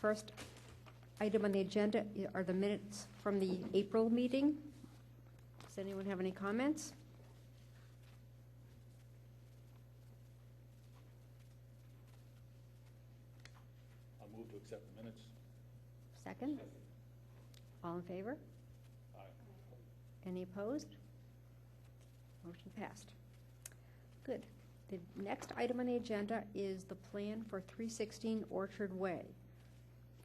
First item on the agenda are the minutes from the April meeting. Does anyone have any comments? I'll move to accept the minutes. Second? All in favor? Aye. Any opposed? Motion passed. Good. The next item on the agenda is the plan for 316 Orchard Way.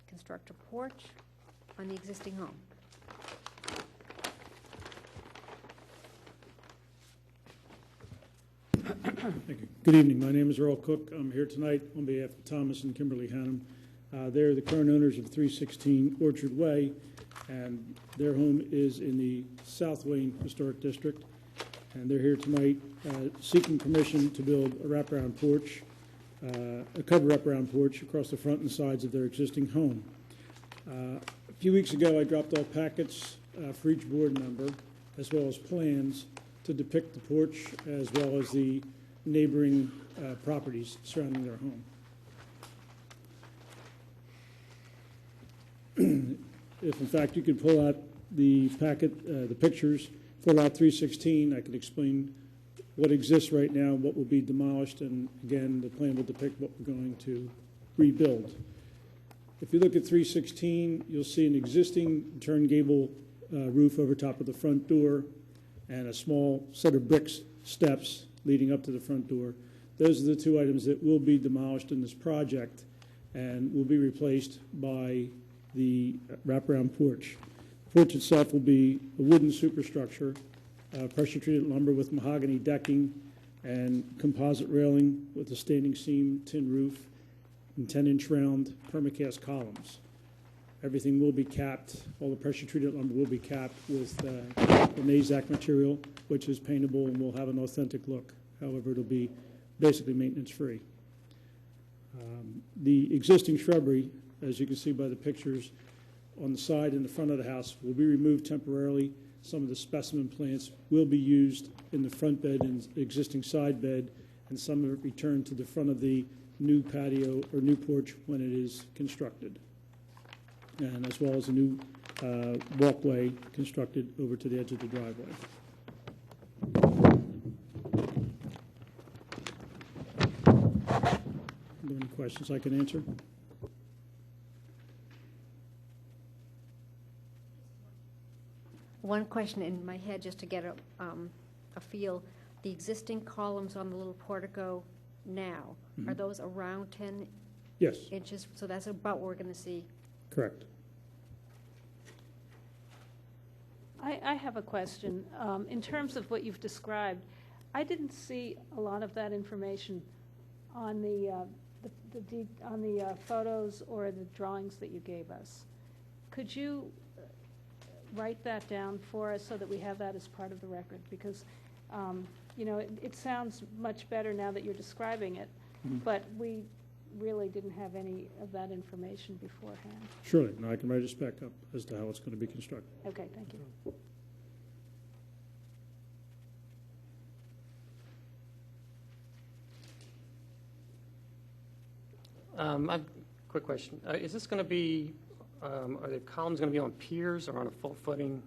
Construct a porch on the existing home. Thank you. Good evening. My name is Earl Cook. I'm here tonight on behalf of Thomas and Kimberly Hannum. They're the current owners of 316 Orchard Way, and their home is in the South Wayne Historic District. And they're here tonight seeking permission to build a wraparound porch, a covered wraparound porch across the front and sides of their existing home. A few weeks ago, I dropped off packets for each board member, as well as plans to depict the porch, as well as the neighboring properties surrounding their home. If, in fact, you could pull out the packet, the pictures for Lot 316, I can explain what exists right now, what will be demolished, and again, the plan will depict what we're going to rebuild. If you look at 316, you'll see an existing turn gable roof over top of the front door and a small set of brick steps leading up to the front door. Those are the two items that will be demolished in this project and will be replaced by the wraparound porch. The porch itself will be a wooden superstructure, pressure-treated lumber with mahogany decking and composite railing with a standing seam tin roof and 10-inch round permacast columns. Everything will be capped. All the pressure-treated lumber will be capped with an AZAC material, which is paintable and will have an authentic look. However, it'll be basically maintenance-free. The existing shrubbery, as you can see by the pictures, on the side and the front of the house will be removed temporarily. Some of the specimen plants will be used in the front bed and existing side bed, and some of it returned to the front of the new patio or new porch when it is constructed, and as well as a new walkway constructed over to the edge of the driveway. Are there any questions I can answer? One question in my head, just to get a feel. The existing columns on the little portico now, are those around 10 Yes, inches? So that's about what we're going to see. correct. I have a question. In terms of what you've described, I didn't see a lot of that information on the photos or the drawings that you gave us. Could you write that down for us so that we have that as part of the record? Because, you know, it sounds much better now that you're describing it, but we really didn't have any of that information beforehand. Surely. Now I can write a spec up as to how it's going to be constructed. Okay, thank you. I have a quick question. Is this going to be, are the columns going to be on piers or on a full footing?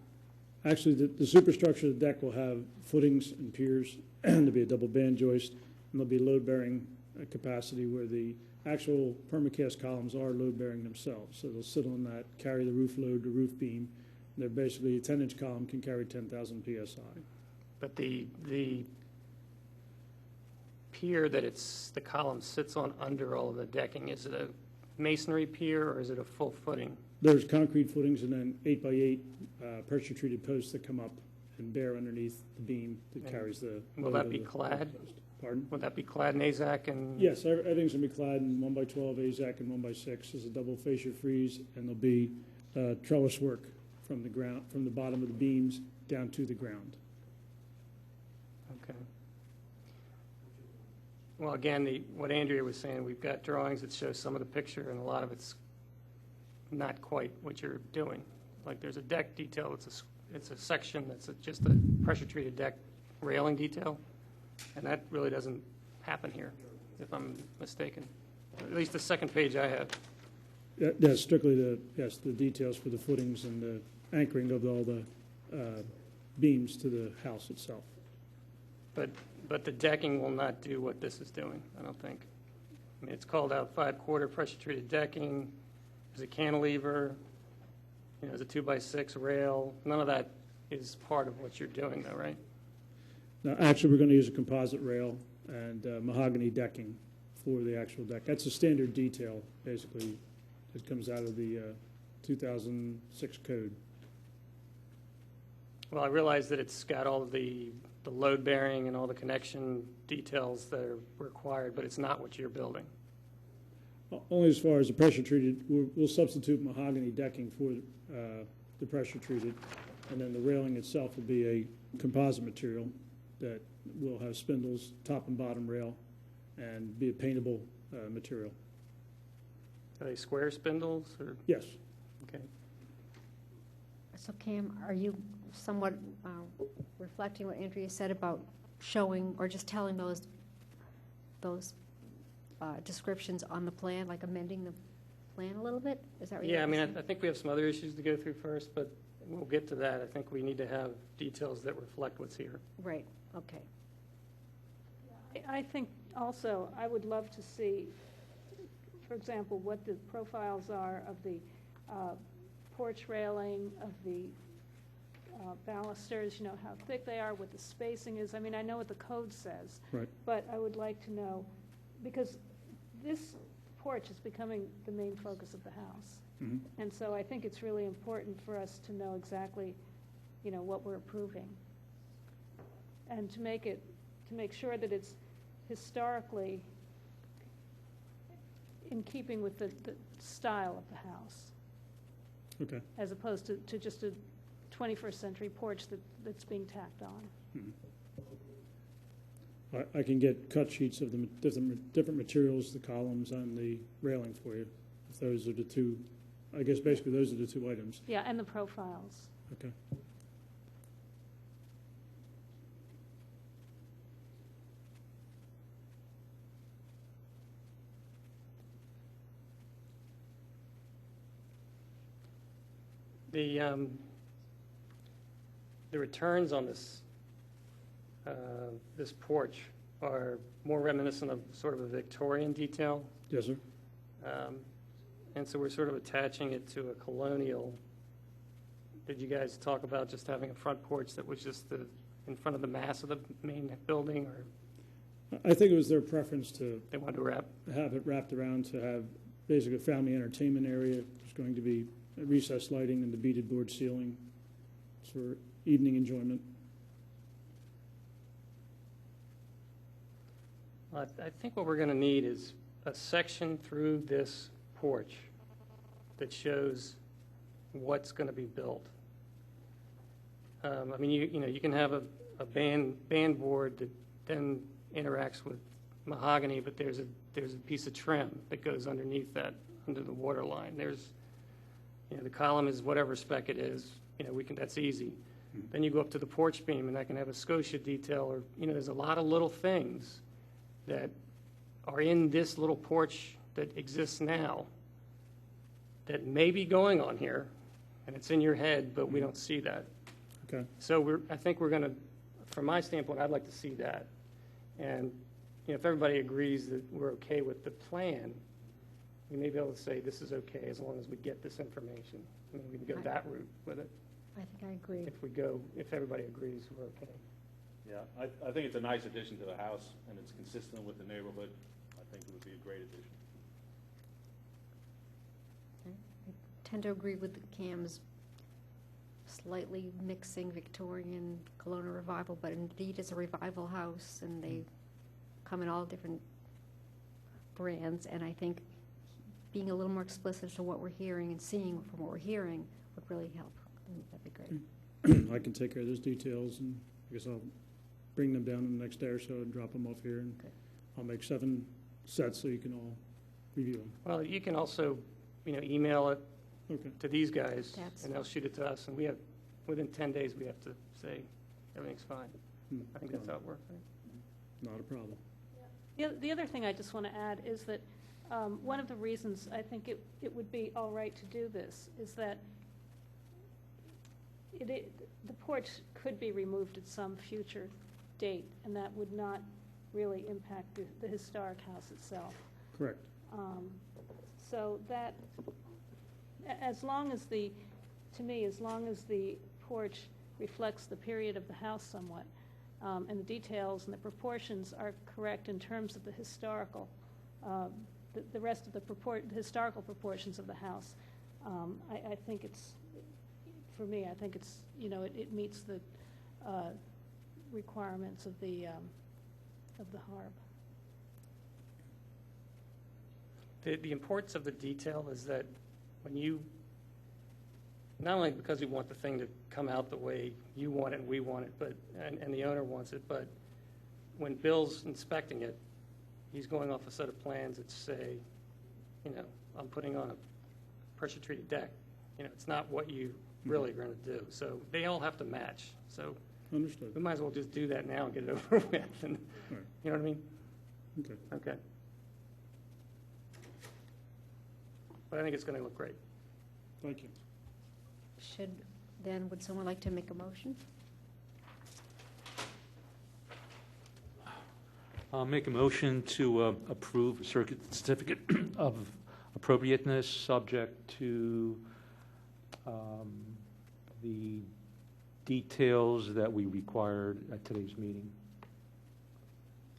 Actually, the superstructure of the deck will have footings and piers, and there'll be a double band joist, and there'll be load-bearing capacity where the actual permacast columns are load-bearing themselves. So they'll sit on that, carry the roof load, the roof beam. They're basically, a 10-inch column can carry 10,000 PSI. But the pier that the column sits on under all of the decking, is it a masonry pier or is it a full footing? There's concrete footings and then 8x8 pressure-treated posts that come up and bear underneath the beam that carries the... Will that be clad? Pardon? Would that be clad in AZAC? And Yes, everything's going to be clad in 1x12 AZAC and 1x6. There's a double fascia frieze, and there'll be trellis work from the ground, from the bottom of the beams down to the ground. Okay. Well, again, what Andrea was saying, we've got drawings that show some of the picture, and a lot of it's not quite what you're doing. Like there's a deck detail. It's a section that's just a pressure-treated deck railing detail, and that really doesn't happen here, if I'm mistaken. At least the second page I have. Yes, strictly the details for the footings and the anchoring of all the beams to the house itself. But the decking will not do what this is doing, I don't think. I mean, it's called out 5/4 pressure-treated decking, there's a cantilever, there's a 2x6 rail. None of that is part of what you're doing, though, right? Now, actually, we're going to use a composite rail and mahogany decking for the actual deck. That's a standard detail, basically. It comes out of the 2006 code. Well, I realize that it's got all of the load bearing and all the connection details that are required, but it's not what you're building. Only as far as the pressure treated, we'll substitute mahogany decking for the pressure treated, and then the railing itself will be a composite material that will have spindles, top and bottom rail, and be a paintable material. Are they square spindles or? Yes. Okay. So Cam, are you somewhat reflecting what Andrea said about showing or just telling those descriptions on the plan, like amending the plan a little bit? Is that what you're Yeah, I mean, saying? I think we have some other issues to go through first, but we'll get to that. I think we need to have details that reflect what's here. Right, okay. I think also, I would love to see, for example, what the profiles are of the porch railing, of the balusters, how thick they are, what the spacing is. I mean, I know what the code says. Right. But I would like to know, because this porch is becoming the main focus of the house. Mhm. And so I think it's really important for us to know exactly, what we're approving. And to make sure that it's historically in keeping with the style of the house, Okay. as opposed to just a 21st century porch that's being tacked on. Mhm. I can get cut sheets of the different materials, the columns and the railing for you. If those are the two, I guess basically those are the two items. Yeah, and the profiles. Okay. The returns on this this porch are more reminiscent of sort of a Victorian detail. Yes, sir. And so we're sort of attaching it to a colonial. Did you guys talk about just having a front porch that was just in front of the mass of the main building, or I think it was their preference to they wanted to wrap? have it wrapped around to have basically a family entertainment area. There's going to be recessed lighting and the beaded board ceiling for evening enjoyment. I think what we're going to need is a section through this porch that shows what's going to be built. I mean, you can have a band board that then interacts with mahogany, but there's a piece of trim that goes underneath that, under the water line. There's, the column is whatever spec it is. That's easy. Then you go up to the porch beam, and that can have a scotia detail, or there's a lot of little things that are in this little porch that exists now that may be going on here, and it's in your head, but we don't see that. Okay. So I think we're going to, from my standpoint, I'd like to see that. And if everybody agrees that we're okay with the plan, we may be able to say this is okay as long as we get this information. I mean, we can go that route with it. I think I agree. If everybody agrees, we're okay. Yeah, I think it's a nice addition to the house, and it's consistent with the neighborhood. I think it would be a great addition. I tend to agree with Cam's slightly mixing Victorian colonial revival, but indeed it's a revival house, and they come in all different brands, and I think being a little more explicit as to what we're hearing and seeing from what we're hearing would really help. I think that'd be great. I can take care of those details, and I guess I'll bring them down in the next day or so and drop them off here, and Okay. I'll make 7 sets so you can all review them. Well, you can also, email it Okay. to these guys, That's and they'll shoot it to us, and within 10 days, we have to say everything's fine. I think that's how it works, right? Not a problem. The other thing I just want to add is that one of the reasons I think it would be all right to do this is that the porch could be removed at some future date, and that would not really impact the historic house itself. Correct. So that, as long as to me, as long as the porch reflects the period of the house somewhat, and the details and the proportions are correct in terms of the historical, the rest of the historical proportions of the house, I think it's, for me, I think it's, it meets the requirements of the Harb. The importance of the detail is that when you, not only because we want the thing to come out the way you want it and we want it, but and the owner wants it, but when Bill's inspecting it, he's going off a set of plans that say, I'm putting on a pressure-treated deck. It's not what you really are going to do. So they all have to match. So Understood. we might as well just do that now and get it over with. And, Right. You know what I mean? Okay. Okay. But I think it's going to look great. Thank you. Would someone like to make a motion? I'll make a motion to approve a certificate of appropriateness subject to the details that we required at today's meeting.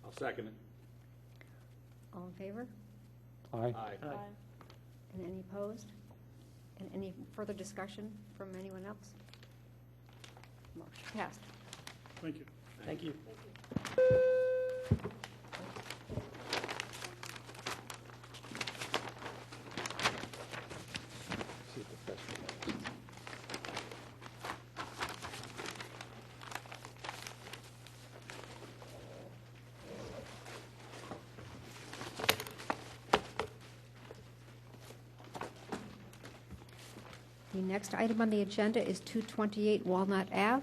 I'll second it. All in favor? Aye. Aye. And any opposed? And any further discussion from anyone else? Motion passed. Thank you. Thank you. The next item on the agenda is 228 Walnut Ave.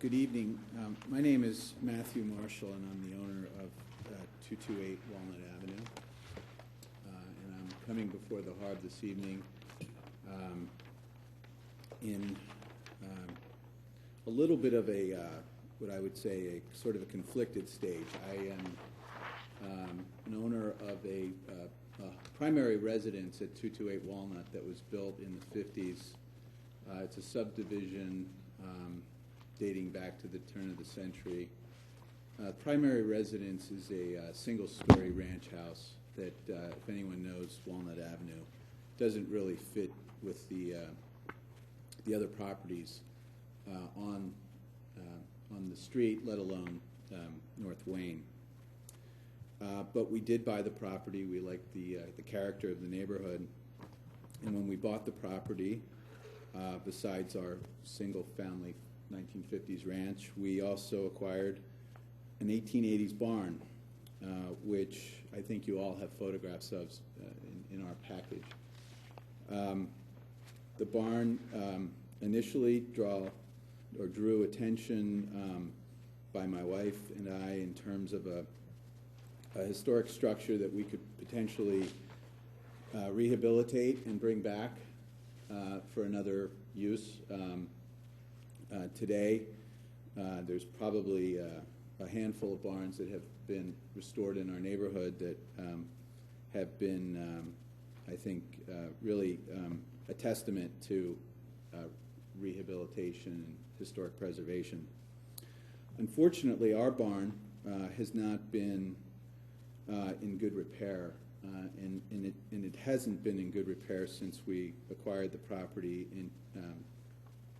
Good evening. My name is Matthew Marshall, and I'm the owner of 228 Walnut Avenue. And I'm coming before the Harb this evening in a little bit of a, what I would say, a sort of a conflicted stage. I am an owner of a primary residence at 228 Walnut that was built in the 50s. It's a subdivision dating back to the turn of the century. Primary residence is a single-story ranch house that, if anyone knows Walnut Avenue, doesn't really fit with the other properties on the street, let alone North Wayne. But we did buy the property. We liked the character of the neighborhood, and when we bought the property, besides our single-family 1950s ranch, we also acquired an 1880s barn, which I think you all have photographs of in our package. The barn initially drew attention by my wife and I in terms of a historic structure that we could potentially rehabilitate and bring back for another use. Today, there's probably a handful of barns that have been restored in our neighborhood that have been, I think, really a testament to rehabilitation and historic preservation. Unfortunately, our barn has not been in good repair, and it hasn't been in good repair since we acquired the property in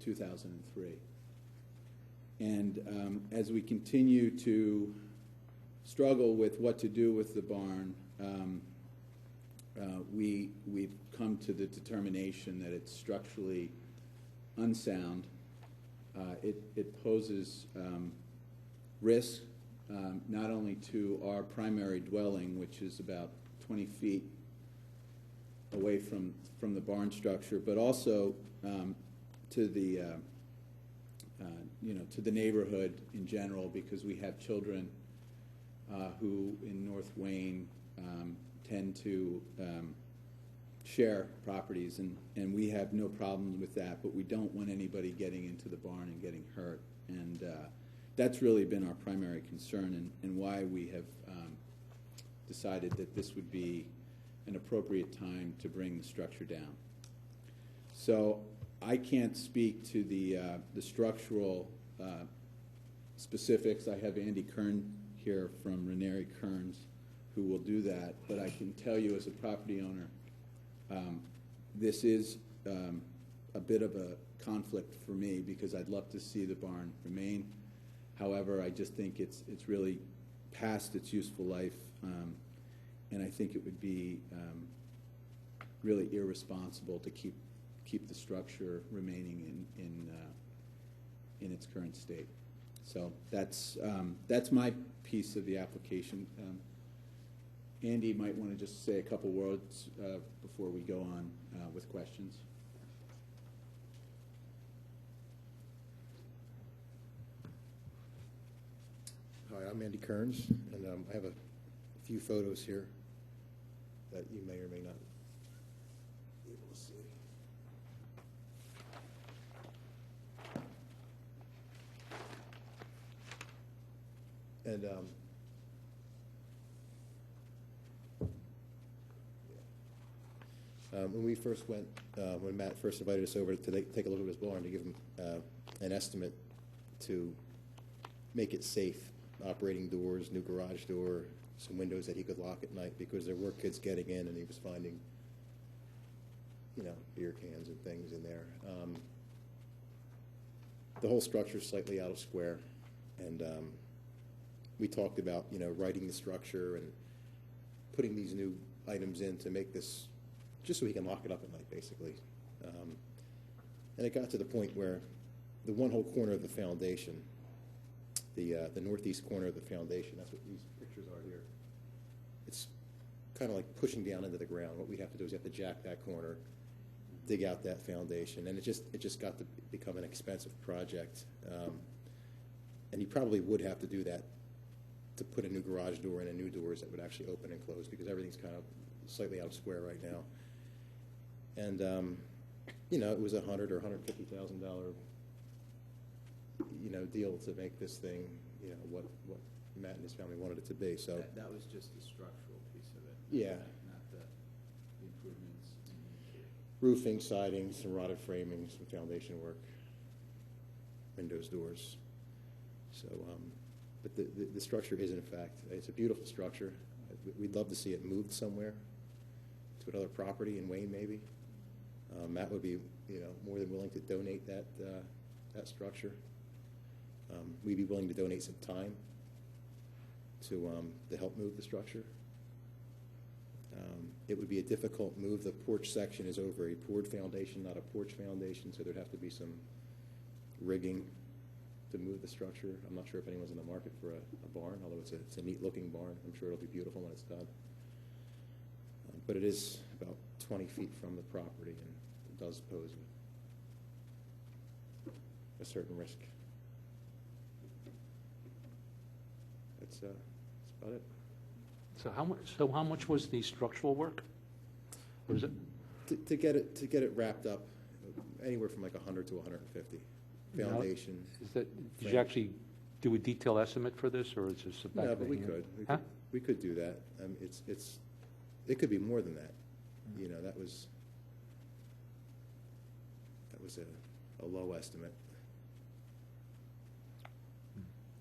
2003. And as we continue to struggle with what to do with the barn, we've come to the determination that it's structurally unsound. It poses risk not only to our primary dwelling, which is about 20 feet away from the barn structure, but also to the to the neighborhood in general, because we have children who in North Wayne tend to share properties, and we have no problem with that, but we don't want anybody getting into the barn and getting hurt. And that's really been our primary concern, and why we have decided that this would be an appropriate time to bring the structure down. So I can't speak to the structural specifics. I have Andy Kern here from Ranieri Kearns who will do that, but I can tell you as a property owner, this is a bit of a conflict for me, because I'd love to see the barn remain. However, I just think it's really past its useful life, and I think it would be really irresponsible to keep the structure remaining in its current state. So that's my piece of the application. Andy might want to just say a couple words before we go on with questions. Hi, I'm Andy Kearns, and I have a few photos here that you may or may not be able to see. And when we first went, when Matt first invited us over to take a look at his barn to give him an estimate to make it safe, operating doors, new garage door, some windows that he could lock at night, because there were kids getting in and he was finding, beer cans and things in there. The whole structure is slightly out of square, and we talked about, writing the structure and putting these new items in to make this, just so he can lock it up at night, basically. And it got to the point where the one whole corner of the foundation, the northeast corner of the foundation, that's what these pictures are here. It's kind of like pushing down into the ground. What we have to do is have to jack that corner, dig out that foundation, and it just got to become an expensive project. And you probably would have to do that to put a new garage door in and new doors that would actually open and close, because everything's kind of slightly out of square right now. And it was $100,000 or $150,000 deal to make this thing, what Matt and his family wanted it to be. So that was just the structural piece of it. Yeah. Not the improvements. Roofing, siding, some rotted framing, some foundation work, windows, doors. So, but the structure is, in fact, it's a beautiful structure. We'd love to see it moved somewhere to another property in Wayne, maybe. Matt would be, more than willing to donate that structure. We'd be willing to donate some time to help move the structure. It would be a difficult move. The porch section is over a poured foundation, not a porch foundation, so there'd have to be some rigging to move the structure. I'm not sure if anyone's in the market for a barn, although it's a neat-looking barn. I'm sure it'll be beautiful when it's done. But it is about 20 feet from the property, and it does pose a certain risk. That's about it. So how much was the structural work? Or is it? To get it wrapped up, anywhere from like 100 to 150. Foundation. Did you actually do a detailed estimate for this, or is this a back? No, but we could. We could do that. It could be more than that. That was a low estimate.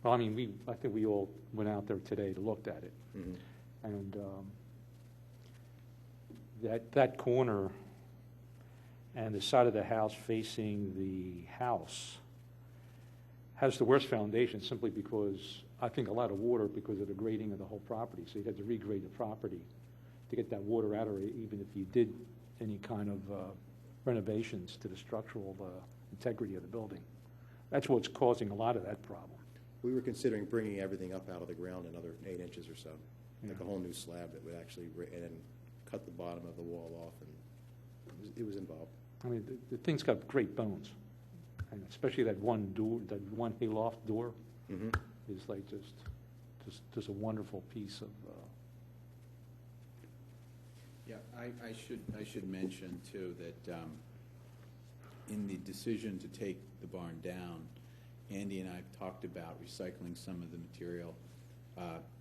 Well, I mean, I think we all went out there today to look at it. Mm-hmm. And that corner, and the side of the house facing the house has the worst foundation simply because, I think, a lot of water because of the grading of the whole property. So you'd have to regrade the property to get that water out of it, even if you did any kind of renovations to the structural integrity of the building. That's what's causing a lot of that problem. We were considering bringing everything up out of the ground another 8 inches or so, like a whole new slab that would actually, and then cut the bottom of the wall off, and it was involved. I mean, the thing's got great bones, and especially that one door, that one hayloft door is like just a wonderful piece of. Yeah, I should mention too that in the decision to take the barn down, Andy and I have talked about recycling some of the material,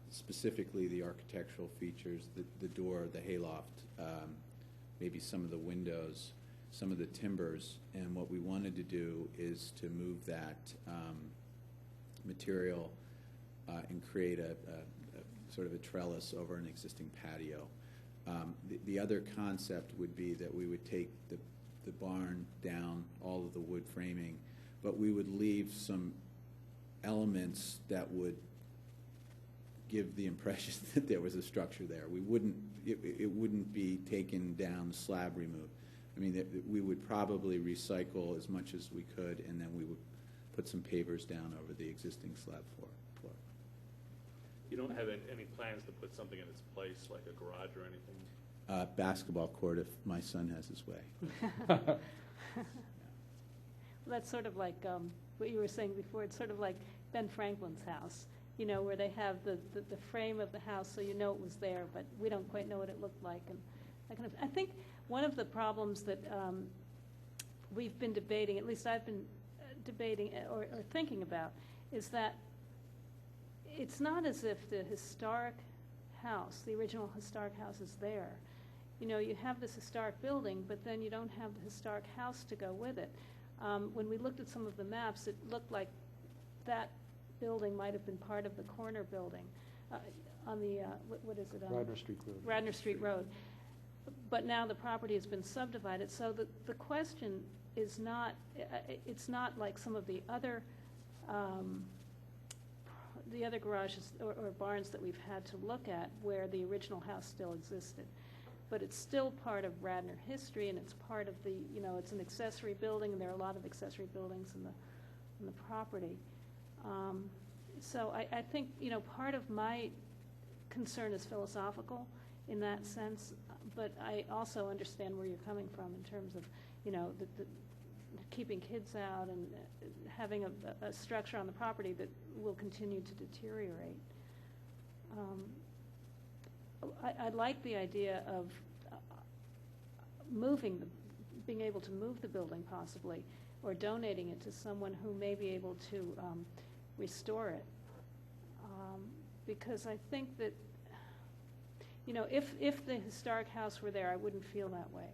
specifically the architectural features, the door, the hayloft, maybe some of the windows, some of the timbers, and what we wanted to do is to move that material and create a sort of a trellis over an existing patio. The other concept would be that we would take the barn down, all of the wood framing, but we would leave some elements that would give the impression that there was a structure there. We wouldn't, it wouldn't be taken down, slab removed. I mean, we would probably recycle as much as we could, and then we would put some pavers down over the existing slab floor. You don't have any plans to put something in its place, like a garage or anything? Basketball court, if my son has his way. Well, that's sort of like what you were saying before. It's sort of like Ben Franklin's house, you know, where they have the frame of the house so you know it was there, but we don't quite know what it looked like. And that kind of, I think one of the problems that we've been debating, at least I've been debating or thinking about, is that it's not as if the historic house, the original historic house, is there. You know, you have this historic building, but then you don't have the historic house to go with it. When we looked at some of the maps, it looked like that building might have been part of the corner building on the, what is it? Radnor Street Road. Radnor Street Road. But now the property has been subdivided, so the question is not, it's not like some of the other garages or barns that we've had to look at where the original house still existed. But it's still part of Radnor history, and it's part of the, you know, it's an accessory building, and there are a lot of accessory buildings in the property. So I think, you know, part of my concern is philosophical in that sense, but I also understand where you're coming from in terms of, you know, the keeping kids out and having a structure on the property that will continue to deteriorate. I like the idea of being able to move the building possibly, or donating it to someone who may be able to restore it. Because I think that, you know, if the historic house were there, I wouldn't feel that way.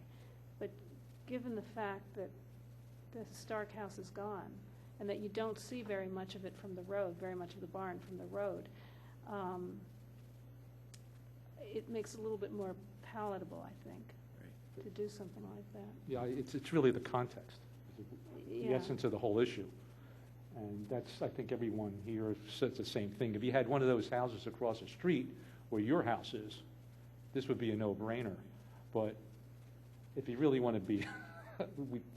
But given the fact that the historic house is gone, and that you don't see very much of it from the road, very much of the barn from the road, it makes it a little bit more palatable, I think, to do something like that. Yeah, it's really the context, the essence of the whole issue. And that's, I think everyone here says the same thing. If you had one of those houses across the street where your house is, this would be a no-brainer. But if you really want to be,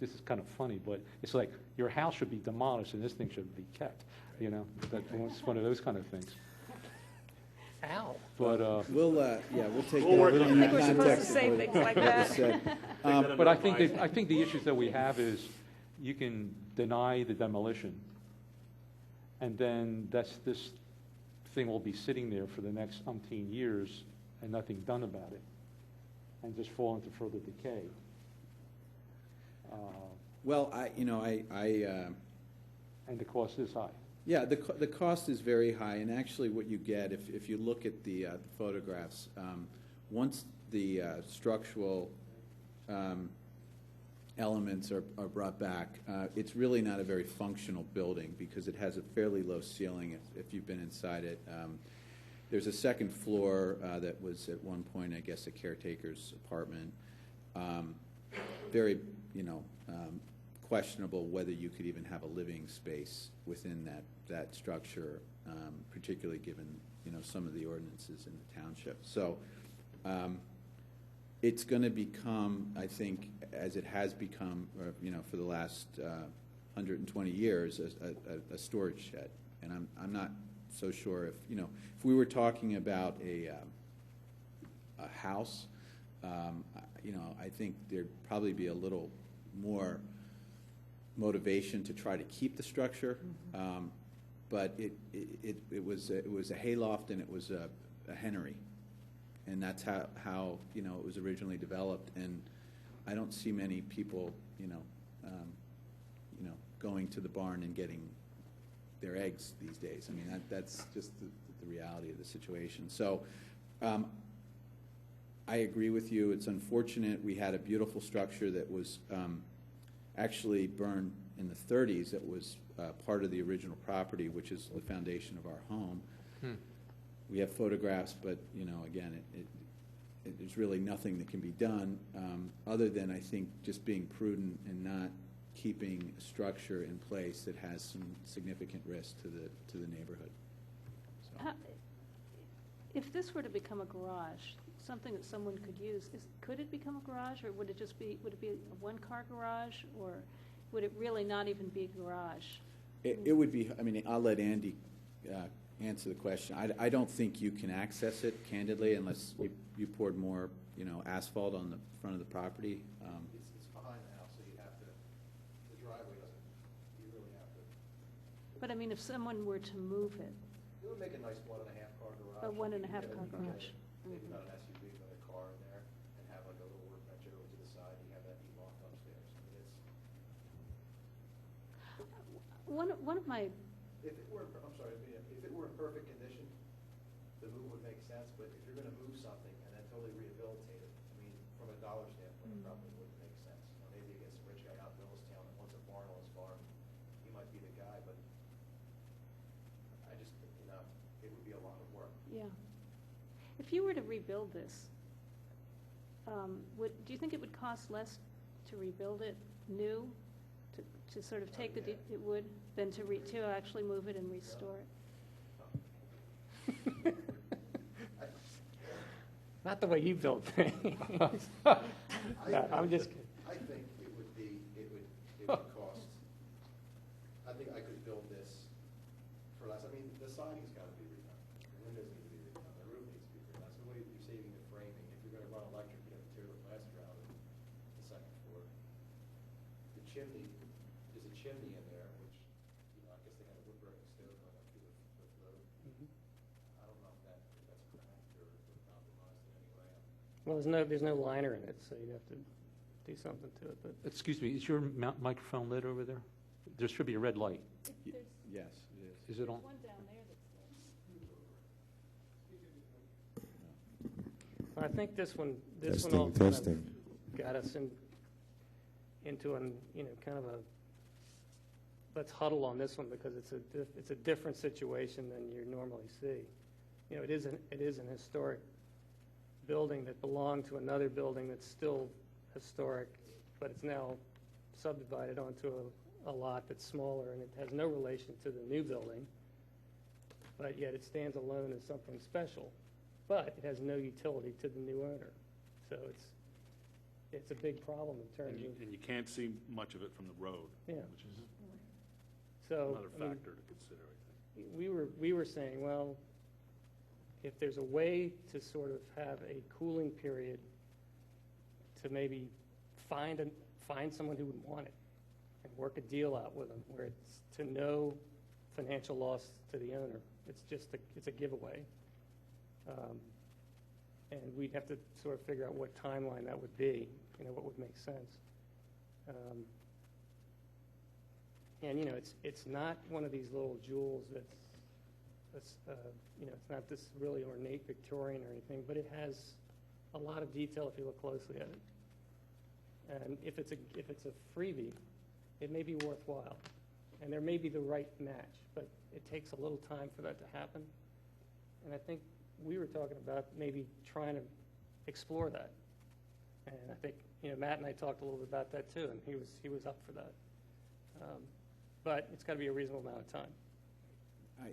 this is kind of funny, but it's like your house should be demolished and this thing should be kept. You know, that's one of those kind of things. Ow. But We'll take We'll work that on in that. the We're supposed to context say of things what like was that. said. but I think the issues that we have is you can deny the demolition, and then this thing will be sitting there for the next umpteen years and nothing done about it, and just fall into further decay. Well, And the cost is high. yeah, the cost is very high, and actually what you get, if you look at the photographs, once the structural elements are brought back, it's really not a very functional building because it has a fairly low ceiling if you've been inside it. There's a second floor that was at one point, I guess, a caretaker's apartment. Very questionable whether you could even have a living space within that structure, particularly given, some of the ordinances in the township. So it's going to become, I think, as it has become, for the last 120 years, a storage shed. And I'm not so sure if we were talking about a house, I think there'd probably be a little more motivation to try to keep the structure. But it was a hayloft, and it was a hennery, and that's how it was originally developed. And I don't see many people going to the barn and getting their eggs these days. I mean, that's just the reality of the situation. So I agree with you. It's unfortunate. We had a beautiful structure that was actually burned in the 30s. It was part of the original property, which is the foundation of our home. We have photographs, but again, there's really nothing that can be done other than, I think, just being prudent and not keeping a structure in place that has some significant risk to the neighborhood. So. If this were to become a garage, something that someone could use, could it become a garage, or would it be a one-car garage, or would it really not even be a garage? It would be. I mean, I'll let Andy answer the question. I don't think you can access it candidly unless you poured more, asphalt on the front of the property. It's behind the house, so you have to. The driveway doesn't. You really have to. But I mean, if someone were to move it, It would make a nice 1.5 car garage. a 1.5 car You could garage. maybe not an SUV, but a car in there, and have like a little workbench over to the side. You have that be locked upstairs. I mean, One of my, if it were, I'm sorry, if it were in perfect condition, the move would make sense. But if you're going to move something and then totally rehabilitate it, I mean, from a dollar standpoint, it probably wouldn't make sense. Maybe you get some rich guy out in Millerstown that wants a barn on his farm. He might be the guy, but I just, it would be a lot of work. yeah. If you were to rebuild this, do you think it would cost less to rebuild it new, to sort of take Yeah. it would, than to actually move it and restore it? Not the way you build things. I'm just kidding. I think it would cost, I think I could build this for less. I mean, the siding's got to be redone, the windows need to be redone, the roof needs to be redone. So what you're saving the framing. If you're going to run electric, you have to tear the plaster out of the second floor. The chimney, there's a chimney in there, which, I guess they had a wood burning stove going up through the float. I don't know if that's cracked or compromised in any way. Well, there's no liner in it, so you'd have to do something to it. But Excuse me, is your microphone lit over there? There should be a red light. Yes, it is. Is it on? One down there that's I think this one all Testing, kind testing. of got us into kind of a, let's huddle on this one because it's a different situation than you normally see. It is an historic building that belonged to another building that's still historic, but it's now subdivided onto a lot that's smaller, and it has no relation to the new building, but yet it stands alone as something special, but it has no utility to the new owner. So it's a big problem in terms of, And you can't see much of it from the road, yeah. which is So another I mean, factor to consider, I think. we were saying, well, if there's a way to sort of have a cooling period to maybe find someone who would want it and work a deal out with them where it's to no financial loss to the owner. It's a giveaway. And we'd have to sort of figure out what timeline that would be, what would make sense. And, it's not one of these little jewels that's it's not this really ornate Victorian or anything, but it has a lot of detail if you look closely at it. And if it's a freebie, it may be worthwhile. And there may be the right match, but it takes a little time for that to happen. And I think we were talking about maybe trying to explore that. And I think, Matt and I talked a little bit about that too, and he was up for that. But it's got to be a reasonable amount of time.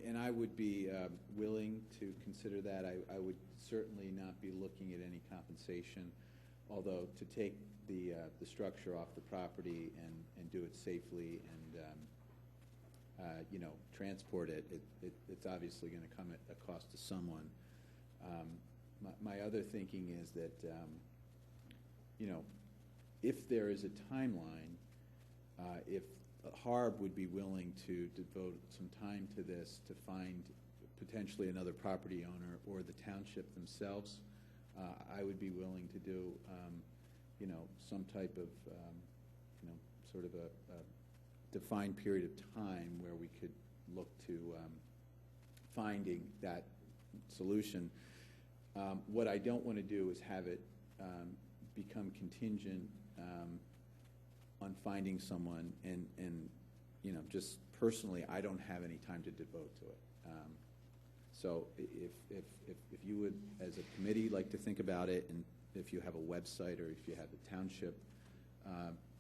And I would be willing to consider that. I would certainly not be looking at any compensation, although to take the structure off the property and do it safely and transport it, it's obviously going to come at a cost to someone. My other thinking is that if there is a timeline, if Harb would be willing to devote some time to this to find potentially another property owner or the township themselves, I would be willing to do, some type of, sort of a defined period of time where we could look to finding that solution. What I don't want to do is have it become contingent on finding someone, and just personally, I don't have any time to devote to it. So if you would, as a committee, like to think about it, and if you have a website or if you have the township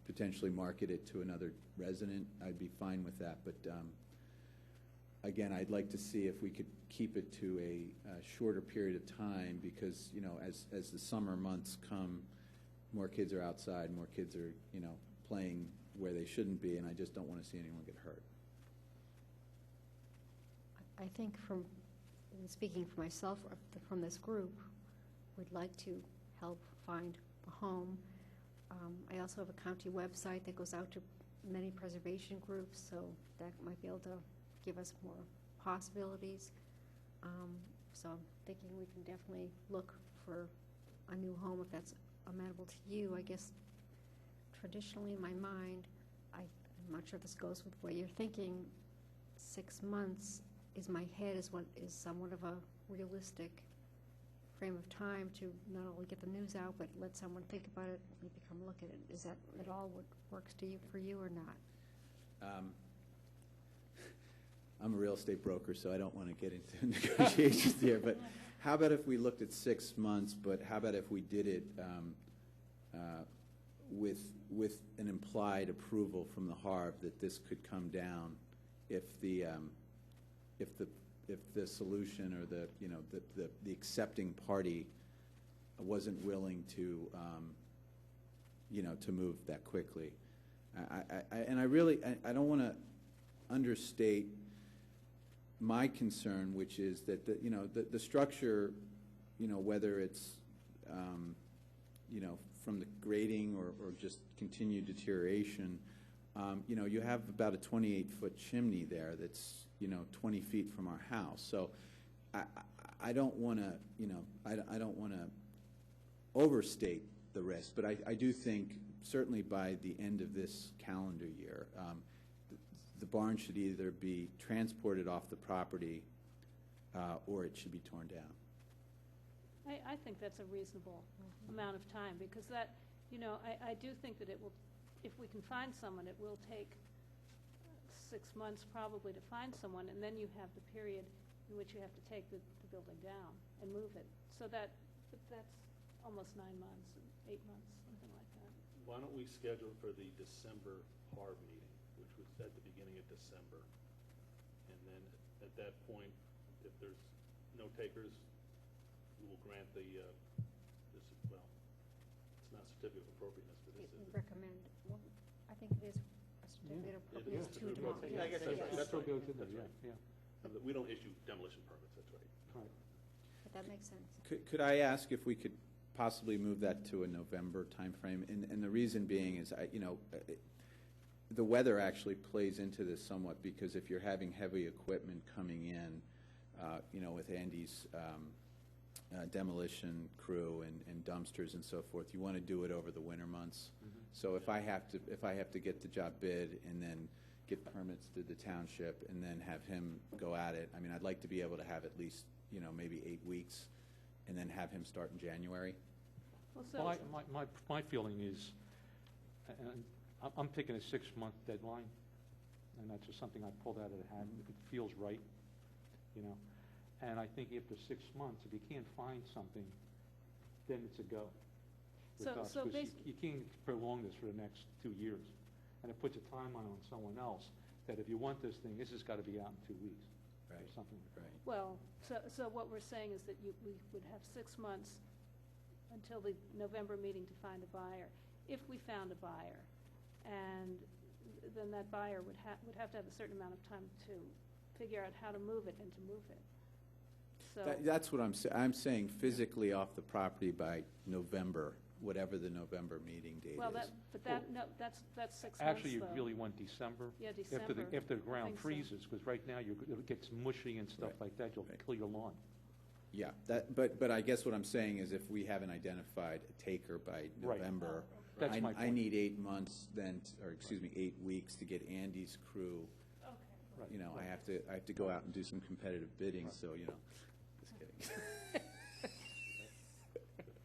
potentially market it to another resident, I'd be fine with that. But again, I'd like to see if we could keep it to a shorter period of time, because as the summer months come, more kids are outside, more kids are playing where they shouldn't be, and I just don't want to see anyone get hurt. I think speaking for myself, from this group, we'd like to help find a home. I also have a county website that goes out to many preservation groups, so that might be able to give us more possibilities. So I'm thinking we can definitely look for a new home if that's amenable to you. I guess traditionally in my mind, I'm not sure if this goes with what you're thinking, 6 months is somewhat of a realistic frame of time to not only get the news out, but let someone think about it, maybe come look at it. Is that at all what works for you or not? I'm a real estate broker, so I don't want to get into negotiations here, but how about if we looked at 6 months, but how about if we did it with an implied approval from the Harb that this could come down if the solution or the accepting party wasn't willing to to move that quickly. I don't want to understate my concern, which is that the structure, whether it's from the grading or just continued deterioration, you have about a 28-foot chimney there that's 20 feet from our house. So I don't want to I don't want to overstate the risk, but I do think certainly by the end of this calendar year, the barn should either be transported off the property or it should be torn down. I think that's a reasonable amount of time, because that, I do think that it will, if we can find someone, it will take 6 months probably to find someone, and then you have the period in which you have to take the building down and move it. So that's almost 9 months, 8 months, something like that. Why don't we schedule for the December Harb meeting, which was at the beginning of December, and then at that point, if there's no takers, we will grant it's not certificate of appropriateness for this, is it? Recommend, well, I think it is a certificate of appropriateness to demolish. Yeah, I guess that's what goes in That's there, right. yeah. We don't issue demolition permits, that's right. Right. But that makes sense. Could I ask if we could possibly move that to a November timeframe? And the reason being is, the weather actually plays into this somewhat, because if you're having heavy equipment coming in, with Andy's demolition crew and dumpsters and so forth, you want to do it over the winter months. Mm-hmm. So if I have to get the job bid and then get permits through the township and then have him go at it, I mean, I'd like to be able to have at least maybe 8 weeks, and then have him start in January. Well, My feeling is, and I'm picking a 6-month deadline, and that's just something I pulled out of the hat. It feels right, And I think after 6 months, if you can't find something, then it's a go. with So- us, so 'cause basi- you can't prolong this for the next 2 years. And it puts a timeline on someone else, that if you want this thing, this has got to be out in 2 weeks, or Right. something like that. Right. Well, so what we're saying is that we would have 6 months until the November meeting to find a buyer. If we found a buyer, and then that buyer would have to have a certain amount of time to figure out how to move it and to move it. So, That's what I'm saying, physically off the property by November, whatever the November meeting date well, is. that's 6 months, Actually, you though. really want December. Yeah, After December. the I ground think so. freezes, because right now, it gets mushy and stuff Right. like that, you'll Right. kill your lawn. Yeah, but I guess what I'm saying is if we haven't identified a taker by Right. November, That's my I point. need 8 months then, or excuse me, 8 weeks to get Andy's crew. Right. You know, I have to go out and do some competitive bidding, so, you know, just kidding.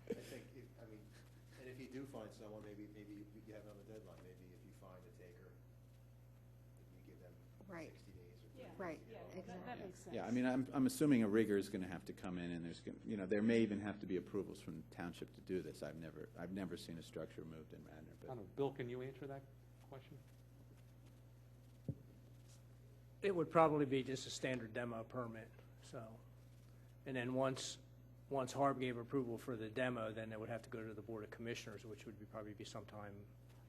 I think, and if you do find someone, maybe you have another deadline. Maybe if you find a taker, you give them Right. 60 days or Yeah. 30 Right. days to get Yeah, all that that. makes sense. Yeah, I mean, I'm assuming a rigger is gonna have to come in, and you know, there may even have to be approvals from the township to do this. I've never seen a structure moved in Radnor, I but. don't know, Bill, can you answer that question? It would probably be just a standard demo permit, so. And then once Harb gave approval for the demo, then it would have to go to the Board of Commissioners, which would probably be sometime.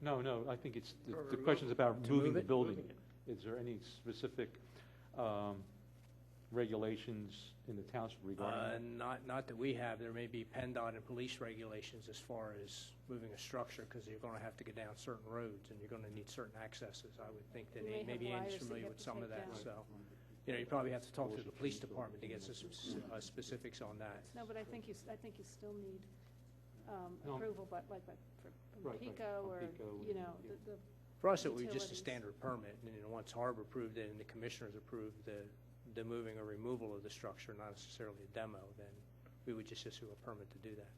No, I think it's, the Or question's about to moving move the it? building. Is there any specific regulations in the township regarding that? Not that we have. There may be PennDOT and police regulations as far as moving a structure, because you're going to have to get down certain roads, and you're going to need certain accesses. I would think that You may have maybe wires Andy's that you familiar have with to some of take that, down. so. You probably have to talk to the police department to get some specifics on that. No, but I think you still need No. approval, but from Right, like PICO from or, PICO, you know, yeah. the For us, it would be just a Utilities. standard permit, and then once Harb approved it and the commissioners approved the moving or removal of the structure, not necessarily a demo, then we would just issue a permit to do that.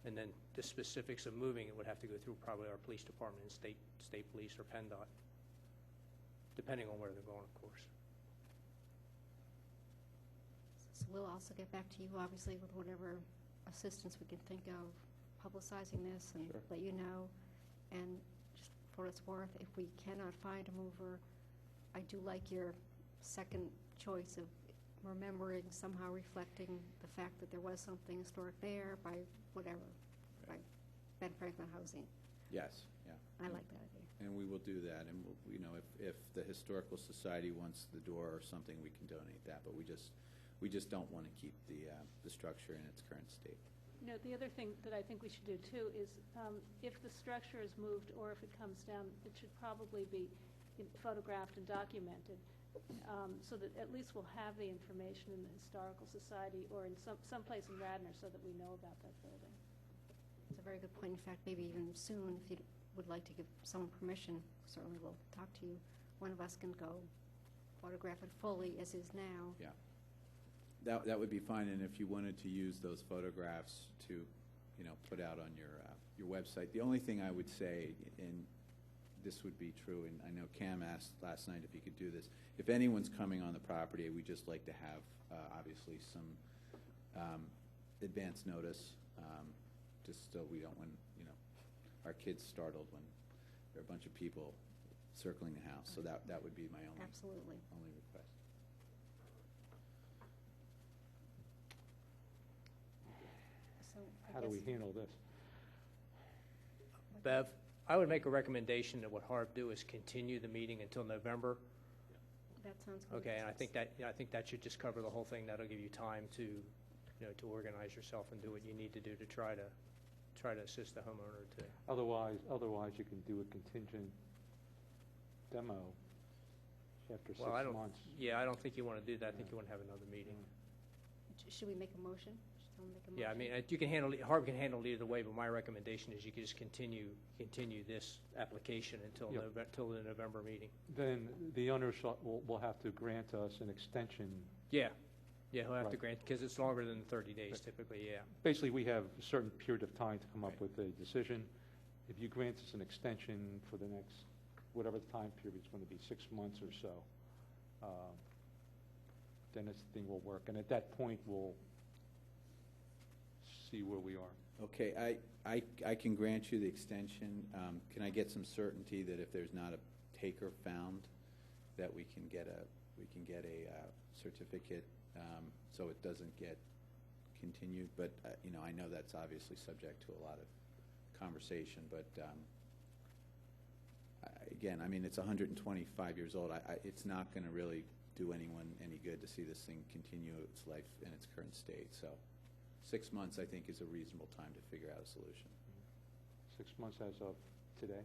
And then the specifics of moving it would have to go through probably our police department and state police or PennDOT, depending on where they're going, of course. So we'll also get back to you, obviously, with whatever assistance we can think of publicizing this and Sure. let you know. And just for what it's worth, if we cannot find a mover, I do like your second choice of remembering, somehow reflecting the fact that there was something historic there by whatever, by Ben Franklin Housing. Yes, yeah. I like that idea. And we will do that, and we'll, you know, if the Historical Society wants the door or something, we can donate that, but we just don't want to keep the structure in its current state. You know, the other thing that I think we should do too is, if the structure is moved or if it comes down, it should probably be photographed and documented, so that at least we'll have the information in the Historical Society or in some place in Radnor so that we know about that building. It's a very good point. In fact, maybe even soon, if you would like to give someone permission, certainly we'll talk to you. One of us can go photograph it fully as is now. Yeah. That would be fine, and if you wanted to use those photographs to, you know, put out on your website. The only thing I would say, and this would be true, and I know Cam asked last night if he could do this, if anyone's coming on the property, we'd just like to have, obviously, some advance notice, just so we don't want, you know, our kids startled when there are a bunch of people circling the house. So that would be my Absolutely. only request. So I How do we guess- handle this? Bev, I would make a recommendation that what Harb do is continue the meeting until November. That sounds good. Okay, and I think that should just cover the whole thing. That'll give you time to, you know, to organize yourself and do what you need to do to try to assist the homeowner to. Otherwise, you can do a contingent demo after 6 Well, I don't, months. yeah, I don't think you want to do that. I think you want to have another meeting. Should we make a motion? Should someone make a motion? Yeah, I mean, you can handle, Harb can handle it either way, but my recommendation is you can just continue this application until Yep. till the November meeting. Then the owner will have to grant us an extension. Yeah, he'll have to Right. grant, because it's longer than 30 days Right. typically, yeah. Basically, we have a certain period of time to come up Right. with a decision. If you grant us an extension for the next, whatever the time period is going to be, 6 months or so, then this thing will work. And at that point, we'll see where we are. Okay, I can grant you the extension. Can I get some certainty that if there's not a taker found, that we can get a certificate, so it doesn't get continued? But, you know, I know that's obviously subject to a lot of conversation, but, again, I mean, it's 125 years old. It's not going to really do anyone any good to see this thing continue its life in its current state. So 6 months, I think, is a reasonable time to figure out a solution. 6 months as of today?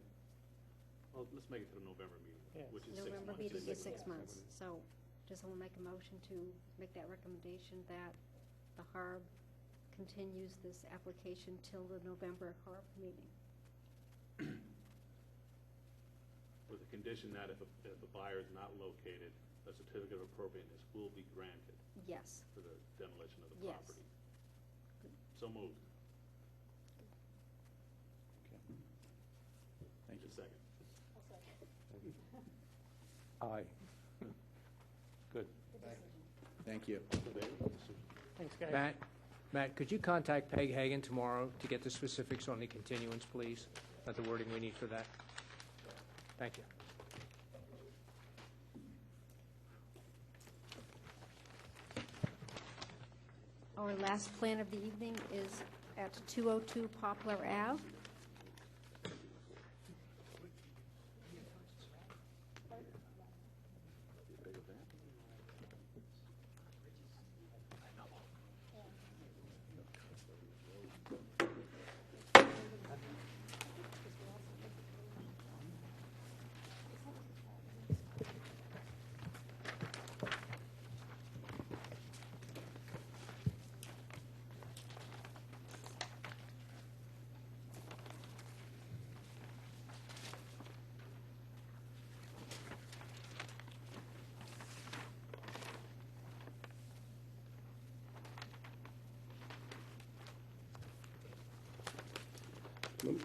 Well, let's make it to the November meeting, Yes. which is 6 months. November meeting is 6 months. So does someone make a motion to make that recommendation that the Harb continues this application till the November Harb meeting? With the condition that if a buyer is not located, a certificate of appropriateness will be granted Yes. for the demolition of the Yes. property. So moved. Thank you. Just a second. Aye. Good. Thank you. Thanks, guys. Matt, could you contact Peg Hagan tomorrow to get the specifics on the continuance, please? Not the wording we need for that. Thank you. Our last plan of the evening is at 202 Poplar Ave.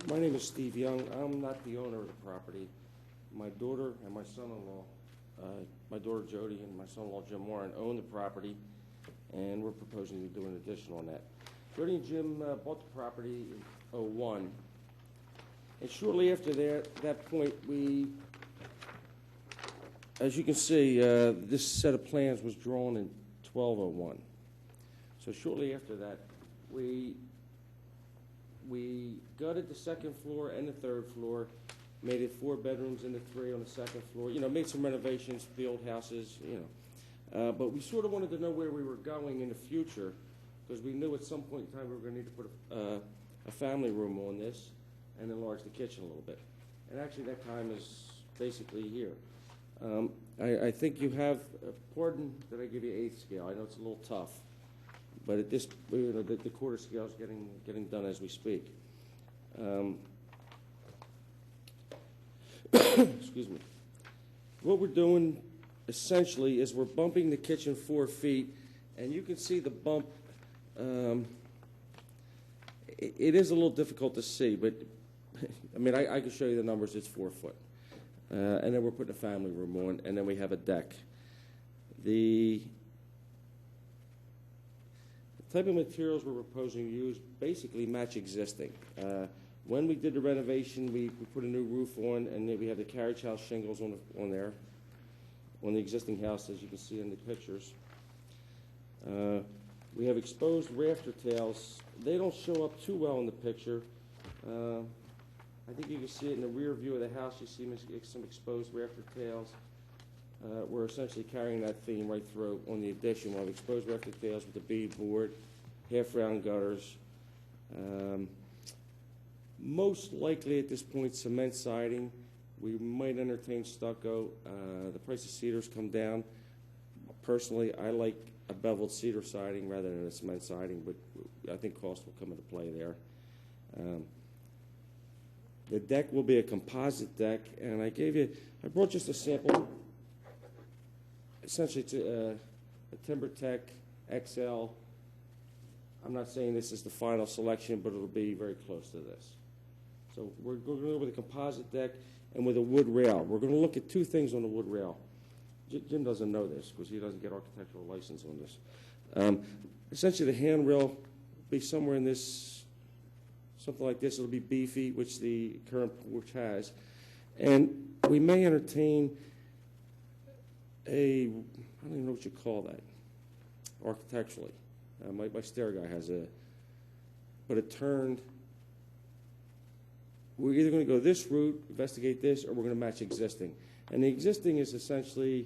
My name is Steve Young. I'm not the owner of the property. My daughter and my son-in-law, my daughter Jody and my son-in-law Jim Warren own the property, and we're proposing to do an addition on that. Jody and Jim bought the property in '01, and shortly after that point, as you can see, this set of plans was drawn in 1201. So shortly after that, we gutted the second floor and the third floor, made it 4 bedrooms into 3 on the second floor, you know, made some renovations to the old houses, you know. But we sort of wanted to know where we were going in the future, because we knew at some point in time we were going to need to put a family room on this and enlarge the kitchen a little bit. And actually that time is basically here. I think you have, pardon that I give you 8th scale, I know it's a little tough. But at this, you know, the quarter scale is getting done as we speak. Excuse me. What we're doing essentially is we're bumping the kitchen 4 feet, and you can see the bump. It is a little difficult to see, but I mean, I can show you the numbers. It's 4 foot, and then we're putting a family room on, and then we have a deck. The type of materials we're proposing to use basically match existing. When we did the renovation, we put a new roof on, and then we have the carriage house shingles on there, on the existing house, as you can see in the pictures. We have exposed rafter tails. They don't show up too well in the picture. I think you can see it in the rear view of the house. You see some exposed rafter tails. We're essentially carrying that theme right through on the addition. We'll have exposed rafter tails with the bead board, half-round gutters. Most likely at this point, cement siding. We might entertain stucco. The price of cedar's come down. Personally, I like a beveled cedar siding rather than a cement siding, but I think cost will come into play there. The deck will be a composite deck, and I brought just a sample. Essentially, it's a TimberTech XL. I'm not saying this is the final selection, but it'll be very close to this. So we're going to go with a composite deck and with a wood rail. We're going to look at 2 things on the wood rail. Jim doesn't know this because he doesn't get architectural license on this. Essentially, the handrail be somewhere in this, something like this. It'll be beefy, which the current porch has. And we may entertain I don't even know what you call that, architecturally. My stair guy has but it turned, we're either going to go this route, investigate this, or we're going to match existing. And the existing is essentially,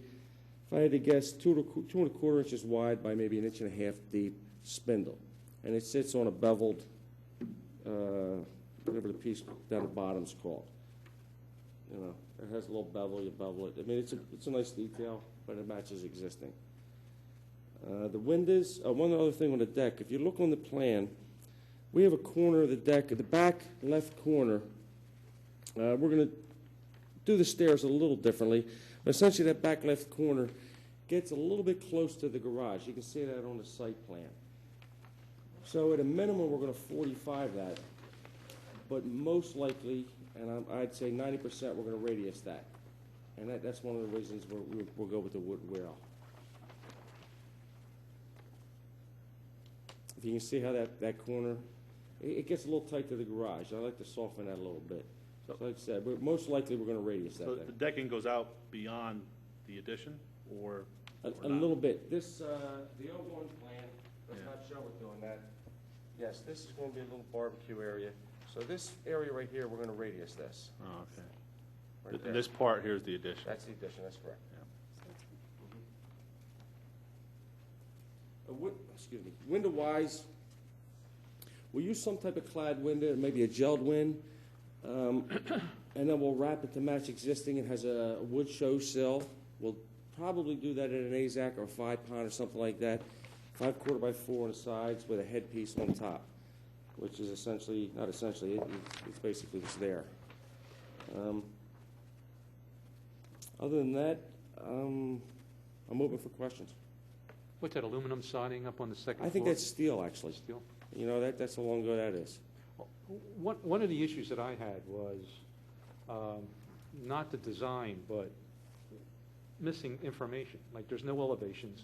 if I had to guess, 2¼ inches wide by maybe 1.5 inches deep spindle. And it sits on a beveled, whatever the piece down the bottom's called. You know, it has a little bevel, you bevel it. I mean, it's a nice detail, but it matches existing. The windows, one other thing on the deck, if you look on the plan, we have a corner of the deck, at the back left corner. We're going to do the stairs a little differently, but essentially that back left corner gets a little bit close to the garage. You can see that on the site plan. So at a minimum, we're going to 45 that, but most likely, and I'd say 90%, we're going to radius that. And that's one of the reasons we'll go with the wood rail. If you can see how that corner, it gets a little tight to the garage. I like to soften that a little bit. So like I said, most likely we're going to radius that So thing. the decking goes out beyond the addition, or A little bit. This, the 01 plan does not show it doing that. Yes, this is going to be a little barbecue area. So this area right here, we're going to radius this. Oh, okay. Right there. This part here is the addition. That's the addition, that's correct. Excuse me. Window-wise, we'll use some type of clad window, maybe a gelled wind, and then we'll wrap it to match existing. It has a wood show sill. We'll probably do that in an AZAC or 5-pound or something like that. 5¼ by 4 on the sides with a headpiece on top, which is essentially, not essentially, it's basically it's there. Other than that, I'm open for questions. What's that, aluminum siding up on the second floor? I think that's steel, actually. Steel? You know, that's how long ago that is. One of the issues that I had was not the design, but missing information. Like, there's no elevations.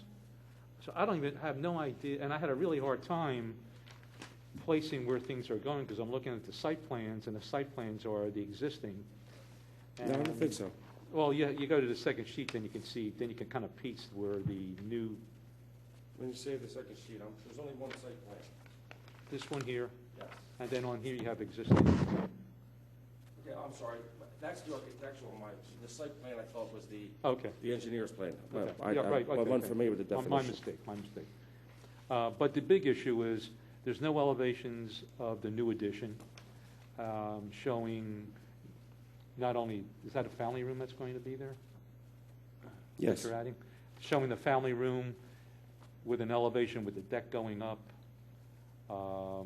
So I don't even have no idea, and I had a really hard time placing where things are going because I'm looking at the site plans, and the site plans are the existing. No, I don't think so. Well, you go to the second sheet, then you can see, then you can kind of piece where the new, When you save the second sheet, there's only one site plan. this one here, Yes. and then on here you have existing. Okay, I'm sorry. That's the architectural. The site plan I thought was Okay. the engineer's plan. Okay. I Yeah, right, okay, wasn't okay. familiar with the definition. My mistake. But the big issue is, there's no elevations of the new addition showing not only, is that a family room that's going to be there? Yes. That you're adding? Showing the family room with an elevation with the deck going up. A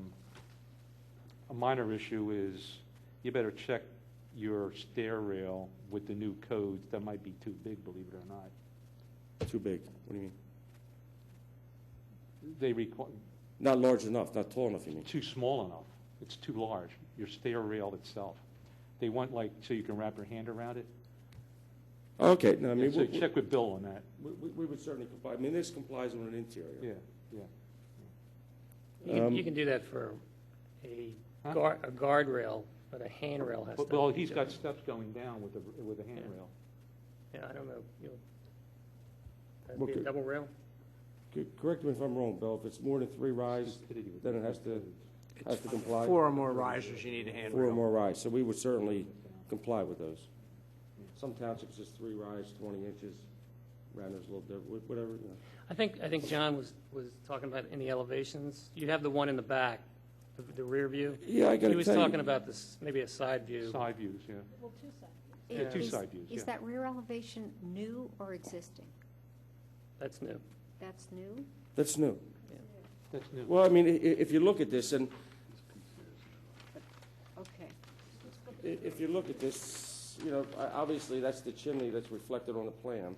minor issue is, you better check your stair rail with the new codes. That might be too big, believe it or not. Too big. What do you mean? They require, Not large enough, not tall enough, you mean? too small enough. It's too large, your stair rail itself. They want, like, so you can wrap your hand around it. Okay, no, I mean, So check with Bill on that. we would certainly comply. I mean, this complies with an interior. Yeah, yeah. You can do that for a Huh? a guardrail, but a handrail has to. Well, he's got steps going down with the handrail. Yeah, I don't know, that'd Well, be a good. double rail? Correct me if I'm wrong, Bill. If it's more than 3 rise, Stupidity with then it has to comply. 4 or more risers, you need a 4 or handrail. more rise. So we would certainly comply with those. Some townships is 3 rise, 20 inches. Radnor's a little different, whatever, you know. I think John was talking about in the elevations. You have the one in the back, the rear view. Yeah, I gotta He was tell you- talking about this, maybe a side view. Side views, yeah. Well, two sides. Yeah, two Is- side views, Is yeah. that rear elevation new or existing? That's new. That's new? That's new. That's new. Well, I mean, if you look at this, and Okay. if you look at this, you know, obviously that's the chimney that's reflected on the plan.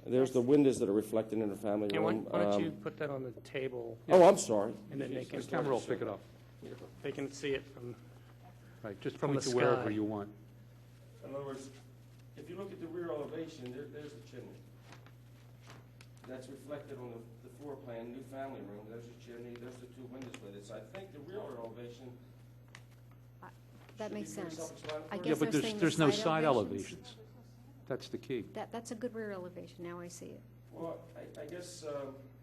There's the windows that are reflected in the family Yeah, room. why don't you put that on the table, Oh, I'm sorry. and then they can, The camera will pick it up. they can see it from, Right, just From point the to wherever sky. you want. In other words, if you look at the rear elevation, there's the chimney. that's reflected on the floor plan, new family room, there's a chimney, there's the two windows with it. So I think the rear elevation That should be makes pretty sense. self-explanatory. I Yeah, guess but they're saying the there's no side side elevations. elevations. That's the key. That's a good rear elevation, now I see it. Well, I guess,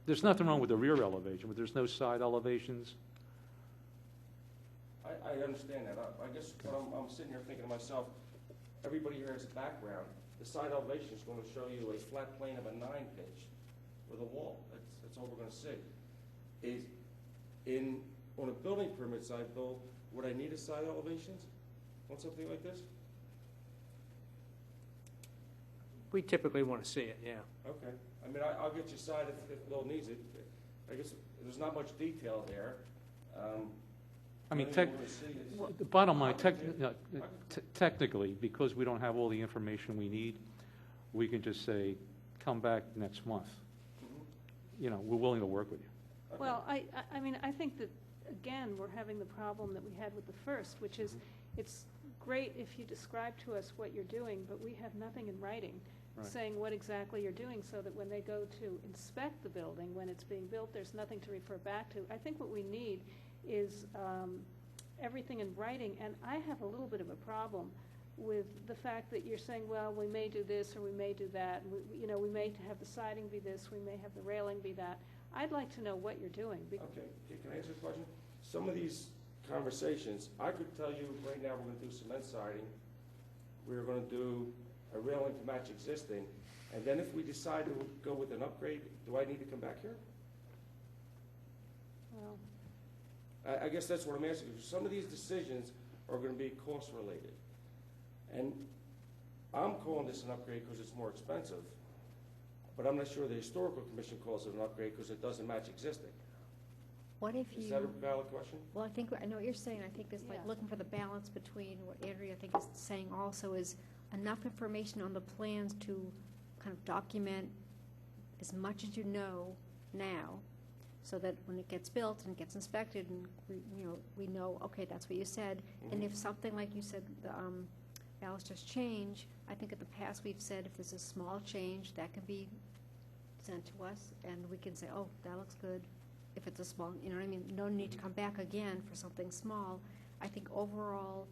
There's nothing wrong with the rear elevation, but there's no side elevations. I understand that. I guess what I'm sitting here thinking to myself, everybody here has a background. The side elevation is going to show you a flat plane of a 9-pitch with a wall. That's all we're going to see. On a building permit side, Bill, would I need a side elevations on something like this? We typically want to see it, yeah. Okay. I mean, I'll get you side if Bill needs it. I guess there's not much detail there. I mean, the only thing we're gonna see is- the bottom line, technically, because we don't have all the information we need, we can just say, come back next month. You know, we're willing to work with you. Okay. Well, I mean, I think that, again, we're having the problem that we had with the first, which is, it's great if you describe to us what you're doing, but we have nothing in writing Right. saying what exactly you're doing, so that when they go to inspect the building, when it's being built, there's nothing to refer back to. I think what we need is everything in writing, and I have a little bit of a problem with the fact that you're saying, well, we may do this or we may do that, and we may have the siding be this, we may have the railing be that. I'd like to know what you're doing. Okay, can I answer the question? Some of these conversations, I could tell you right now, we're gonna do cement siding, we're gonna do a railing to match existing, and then if we decide to go with an upgrade, do I need to come back here? Well, I guess that's what I'm asking. Some of these decisions are gonna be cost-related. And I'm calling this an upgrade because it's more expensive, but I'm not sure the historical commission calls it an upgrade because it doesn't match existing. What if Is that a you, valid question? well, I know what you're saying, I think it's like Yeah. looking for the balance between what Andrea, I think, is saying also is enough information on the plans to kind of document as much as you know now, so that when it gets built and gets inspected and we know, okay, that's what you said. And if something like you said, Alistair's change, I think in the past we've said if there's a small change, that can be sent to us and we can say, oh, that looks good. If it's a small, you know what I mean? No need to come back again for something small. I think overall,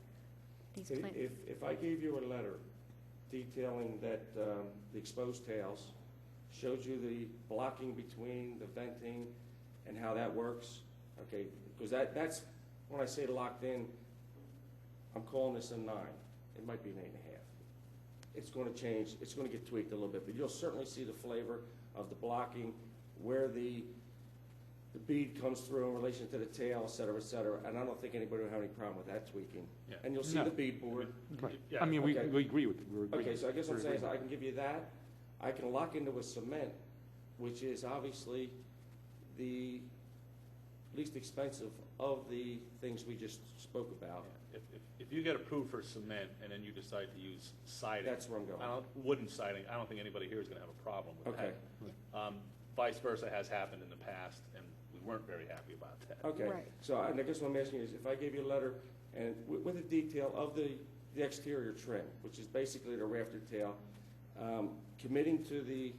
these plans. If I gave you a letter detailing that the exposed tails, showed you the blocking between the venting and how that works, okay, because that's, when I say locked in, I'm calling this a 9. It might be an 8.5. It's going to change, it's going to get tweaked a little bit, but you'll certainly see the flavor of the blocking, where the bead comes through in relation to the tail, et cetera, and I don't think anybody will have any problem with that tweaking. Yeah. And you'll see No. the bead board. Right. Yeah. I mean, we Okay. agree with, we're agreeing. Okay, so I guess what I'm We're saying is agreeing. I can give you that. I can lock into a cement, which is obviously the least expensive of the things we just spoke about. If you get approved for cement and then you decide to use siding. That's where I'm going. Wooden siding, I don't think anybody here is gonna have a problem with Okay. that. Vice versa has happened in the past, and we weren't very happy about that. Okay, Right. so I guess what I'm asking is, if I gave you a letter and with a detail of the exterior trim, which is basically the rafter tail, committing to the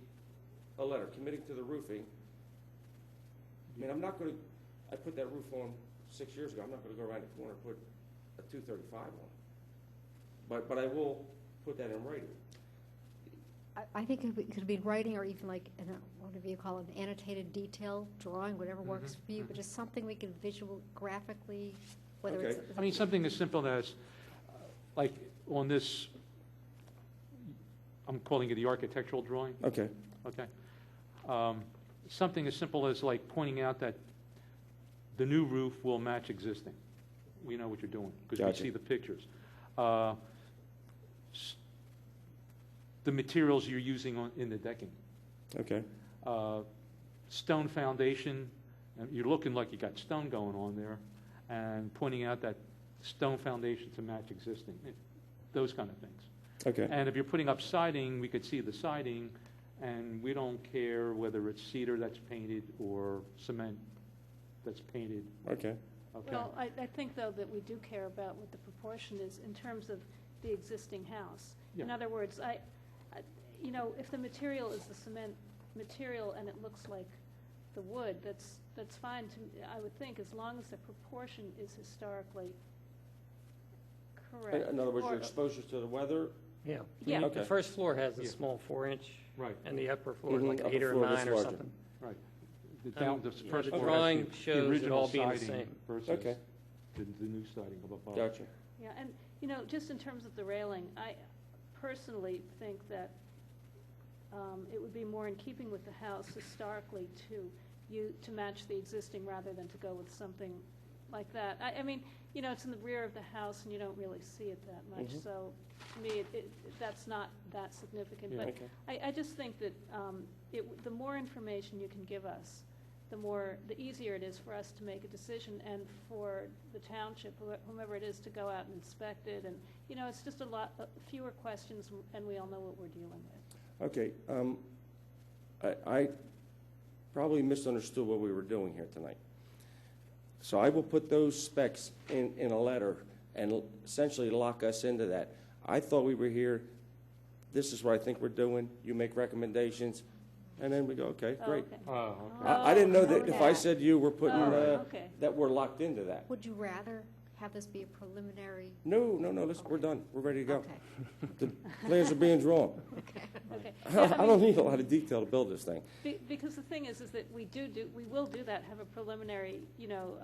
roofing, I mean, I'm not gonna, I put that roof on 6 years ago, I'm not gonna go around the corner and put a 235 on. But I will put that in writing. I think it could be writing or even like, whatever you call it, an annotated detail drawing, whatever works for you, but just something we can graphically, whether it's. Okay. I mean, something as simple as, like, on this, I'm calling it the architectural drawing, Okay. okay? Something as simple as like pointing out that the new roof will match existing. We know what you're doing, because we Gotcha. see the pictures. The materials you're using in the decking. Okay. Stone foundation, and you're looking like you got stone going on there, and pointing out that stone foundation to match existing, those kind of things. Okay. And if you're putting up siding, we could see the siding, and we don't care whether it's cedar that's painted or cement that's painted, Okay. okay? well, I think, though, that we do care about what the proportion is in terms of the existing house. In Yeah. other words, if the material is the cement material and it looks like the wood, that's fine to, I would think, as long as the proportion is historically correct. In other words, your Or- exposure to the weather, Yeah. Yeah. The Okay. first floor has a Yeah. small 4-inch, Right, and the upper floor is Mhm, like upper 8 or floor is 9 or larger. something. right. The down, the Yeah, first the floor drawing has shows the it original all being the siding same. versus Okay. the new siding up above. gotcha. Yeah, and, just in terms of the railing, I personally think that it would be more in keeping with the house historically to match the existing rather than to go with something like that. I mean, it's in the rear of the house and you don't really see it that much, Mhm. so to me, that's not that significant. Yeah. But Okay. I just think that the more information you can give us, the easier it is for us to make a decision and for the township, whomever it is, to go out and inspect it. And, it's just fewer questions and we all know what we're dealing with. Okay, I probably misunderstood what we were doing here tonight. So I will put those specs in a letter and essentially lock us into that. I thought we were here, this is what I think we're doing, you make recommendations, and then we go, okay, Oh, great. okay. Oh, okay. I didn't know that Oh, if I that. said you, we're putting, Oh, okay. that we're locked into that. Would you rather have this be a preliminary? No, listen, we're done, we're ready to go. Okay, The plans are being drawn. okay. Okay. I don't need a lot of detail to build this thing. Because the thing is that we will do that, have a preliminary, No,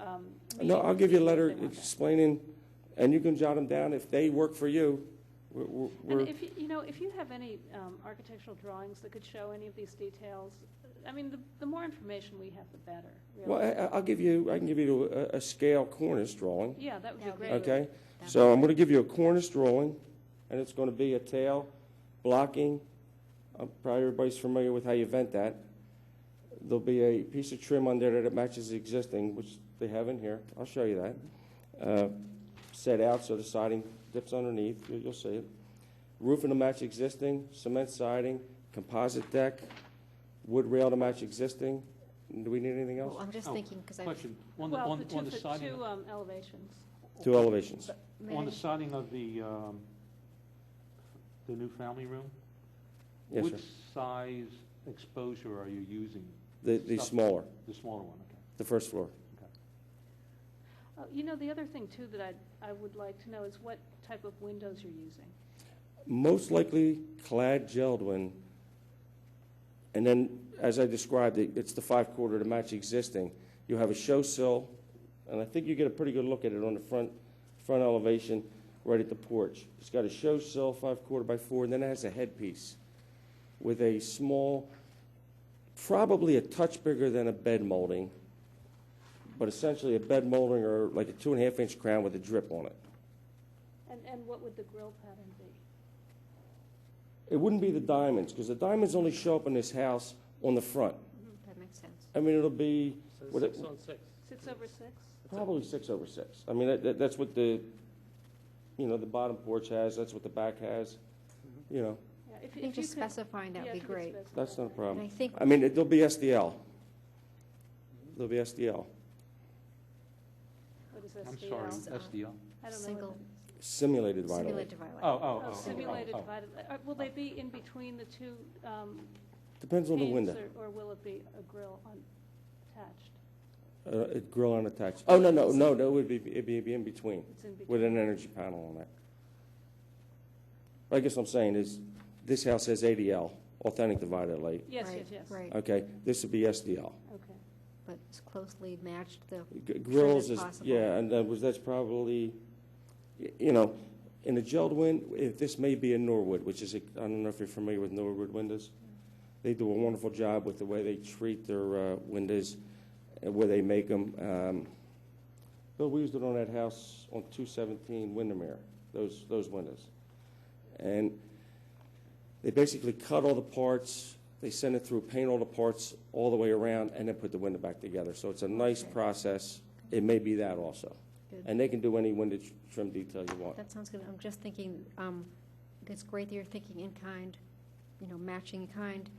meeting I'll with give you a people if letter they want that. explaining, and you can jot them down. If they work for you, we're, And if you have any architectural drawings that could show any of these details, I mean, the more information we have, the better, really. well, I can give you a scale cornice drawing, Yeah, that would be That would be great. okay? That'd So I'm gonna give you a cornice drawing, and it's gonna be a tail, blocking, probably everybody's familiar with how you vent that. There'll be a piece of trim under there that matches the existing, which they have in here. I'll show you that. Set out so the siding dips underneath, you'll see it. Roofing to match existing, cement siding, composite deck, wood rail to match existing. Do we need anything else? Well, I'm just Oh, thinking, because I, Question, on the, Well, on the on the two siding, elevations. 2 elevations. on the siding of the new family room? Yes, sir. What size exposure are you using? The Stuff- smaller, The smaller one, okay. the first floor. The other thing, too, that I would like to know is what type of windows you're using. Most likely clad Geldwin, and then, as I described it, it's the 5-quarter to match existing. You have a show sill, and I think you get a pretty good look at it on the front elevation, right at the porch. It's got a show sill, 5-quarter by 4, and then it has a headpiece with a small, probably a touch bigger than a bed molding, but essentially a bed molding or like a 2.5-inch crown with a drip on it. And what would the grill pattern be? It wouldn't be the diamonds, because the diamonds only show up in this house on the front. that makes sense. I mean, it'll be So What it- 6 on 6. 6/6? probably 6/6. I mean, that's what the bottom porch has, that's what the back has, you know, Yeah, I think just could- specifying that yeah, would be if you could great. specify that's not a that. And I problem. think, I mean, there'll be SDL. There'll be SDL, What is I'm SDL? sorry, SDL. SDL? I don't know single, what simulated vinyl. simulated violet. Oh, simulated oh. divided, will they be in between the two Depends on the panes, window. or will it be a grill attached? A grill unattached. Oh, no, it'd be in between, It's in between. with an energy panel on that. I guess what I'm saying is, this house has ADL, authentic divided light. Yes, Right, yes. Right, Okay, this would be SDL. Okay. but it's closely matched the, Grills as is, possible. yeah, and that's probably, in a Geldwin, this may be a Norwood, which is, I don't know if you're familiar with Norwood windows. They do a wonderful job with the way they treat their windows and where they make them. Bill, we used it on that house on 217 Windermere, those windows. And they basically cut all the parts, they send it through, paint all the parts all the way around, and then put the window back together. So it's a nice Okay. process. It may be that also. Good. And they can do any window trim detail you want. That sounds good. I'm just thinking, it's great that you're thinking in kind, matching in kind.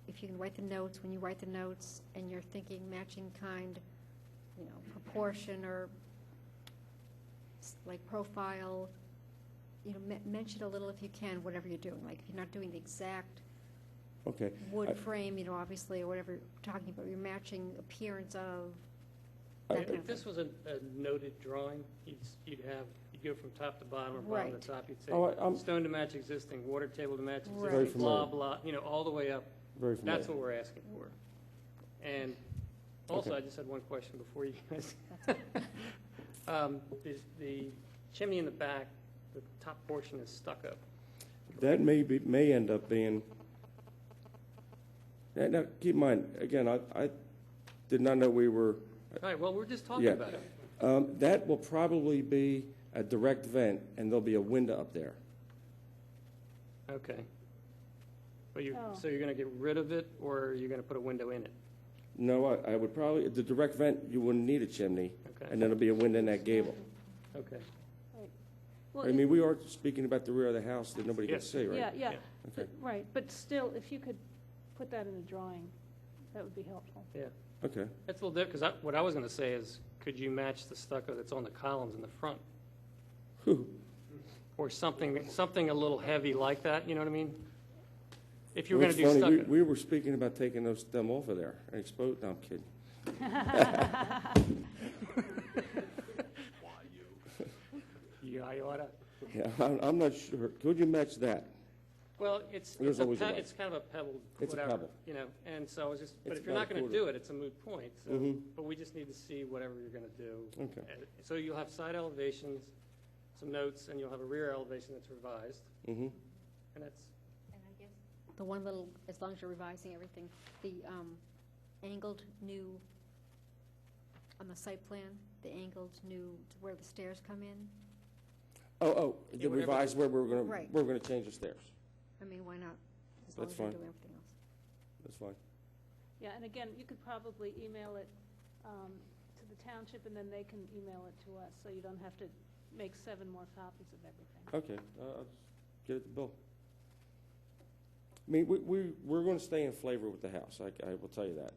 If you can write the notes, when you write the notes, and you're thinking matching kind, proportion or like profile, mention a little if you can, whatever you're doing. Like if you're not doing the exact Okay. wood frame, obviously, or whatever you're talking about, your matching appearance of that kind If of this thing. was a noted drawing, you'd go from top to bottom or bottom Right. to top. You'd say Oh, I'm stone to match existing, water table to match Right. Very existing, blah, familiar. blah, all the way up. very familiar. That's what we're asking for. And also, Okay. I just had one question before you guys. Is the chimney in the back, the top portion is stuck up. That may end up being, now, keep in mind, again, I did not know we were, All right, well, we're just talking Yeah. about it. that will probably be a direct vent, and there'll be a window up there. Okay. But Oh. so you're going to get rid of it, or you're going to put a window in it? No, I would probably, the direct vent, you wouldn't need a chimney, Okay. and then there'll be a window in that gable. Okay. Well, I mean, we are speaking about the rear of the house that nobody can Yes. see, right? Yeah, yeah, Yeah. Okay, right, but still, if you could put that in a drawing, that would be helpful. Yeah. okay. That's a little different, because what I was going to say is, could you match the stucco that's on the columns in the front? Whew. Or something a little heavy like that, you know what I mean? If you were Well, going to do it's funny, stucco. we were speaking about taking them off of there and expose, no, I'm kidding. Yeah, you oughta. Yeah, I'm not sure. Could you match that? Well, it's There's always a way. it's kind of a pebbled, It's a whatever, pebble. and so it's just, but It's if you're not about a going to quarter. do it, it's a moot point, so, Mhm. but we just need to see whatever you're going to do. Okay. So you'll have side elevations, some notes, and you'll have a rear elevation that's revised, Mm-hmm. and that's, And I guess the one little, as long as you're revising everything, the angled new, on the site plan, the angled new, where the stairs come in, Oh, Yeah, the whatever revised where Right. we're gonna change the stairs. I mean, why not? As long That's as you're fine. doing everything else. That's fine. Yeah, and again, you could probably email it to the township, and then they can email it to us, so you don't have to make 7 more copies of everything. Okay, I'll just get it to Bill. I mean, we're gonna stay in flavor with the house, I will tell you that.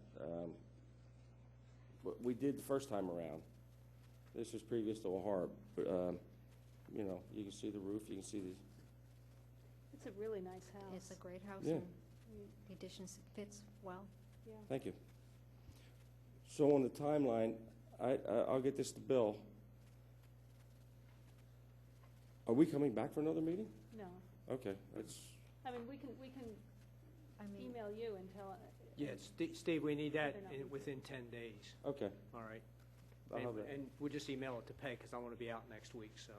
What we did the first time around, this was previous to a Harb, but, you can see the roof, you can see the, It's a really nice house. It's a great house, Yeah. and the addition fits well. Yeah. thank you. So on the timeline, I'll get this to Bill. Are we coming back for another meeting? No, Okay, that's, I mean, we can I mean, email you and tell, Yeah, Steve, we need that They're not- within 10 days, okay, all right? I'll have And that. and we'll just email it to Peg, because I want to be out next week, so.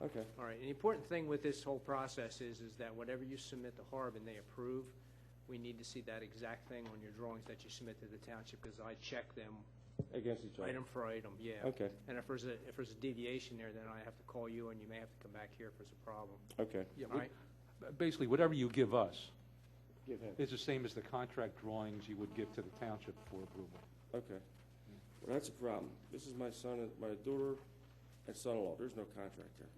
Okay, All right, and the important thing with this whole process is that whatever you submit to Harb and they approve, we need to see that exact thing on your drawings that you submit to the township, because I check them against each other. item for item, yeah. Okay, And if there's a deviation there, then I have to call you, and you may have to come back here if there's a problem. okay. Yeah, All right? basically, whatever you give us Give him. is the same as the contract drawings you would give to the township for approval. Okay. Well, that's a problem. This is my son, and my daughter, and son-in-law. There's no contract there.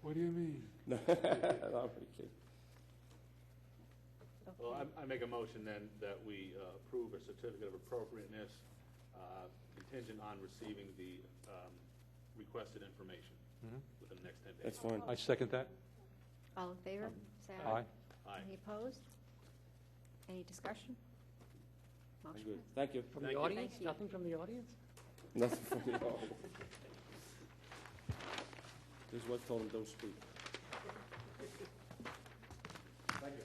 What do you mean? No, I'm only kidding. Well, I make a motion then that we approve a certificate of appropriateness contingent on receiving the requested information Mhm. within the next 10 days. That's fine. I second that. all in favor? Say Aye. Aye. Any opposed? Any discussion? I'm Motion good. passed. Thank you. from Thank the you. audience? Thank you. Nothing from the audience? Nothing from you all. His wife told him don't speak. Thanks.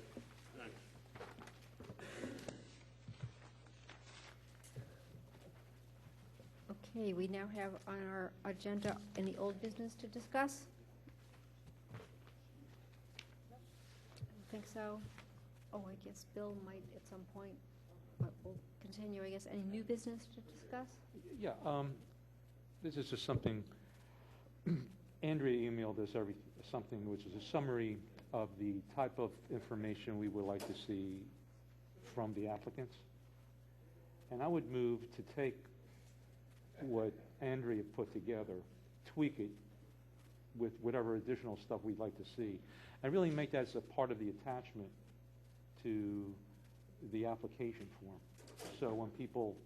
Okay, we now have on our agenda any old business to discuss? I don't think so. Oh, I guess Bill might at some point, but we'll continue, I guess. Any new business to discuss? Yeah, this is just something, Andrea emailed us something which is a summary of the type of information we would like to see from the applicants. And I would move to take what Andrea put together, tweak it with whatever additional stuff we'd like to see, and really make that as a part of the attachment to the application form. So when people,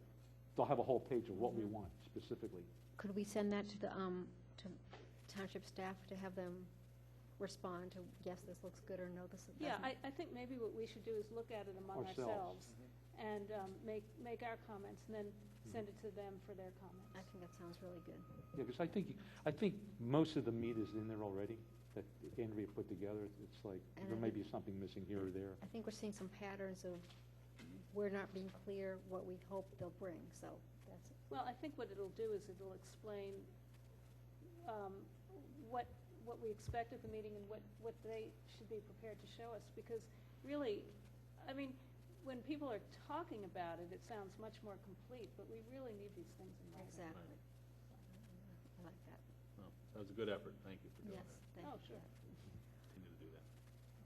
they'll have a whole page of what we want specifically. Could we send that to the, to township staff to have them respond to, yes, this looks good, or no, this doesn't. Yeah, I think maybe what we should do is look at it among ourselves and make our comments, and then send it to them for their comments. I think that sounds really good. Yeah, because I think most of the meat is in there already that Andrea put together. It's like, And there I may think- be something missing here or there. I think we're seeing some patterns of we're not being clear what we hope they'll bring, so that's, Well, I think what it'll do is it'll explain what we expect at the meeting and what they should be prepared to show us, because really, I mean, when people are talking about it, it sounds much more complete, but we really need these things in writing. exactly. I like that. Well, that was a good effort. Thank you for doing Yes, that. thank you. Oh, sure. Continue to do that.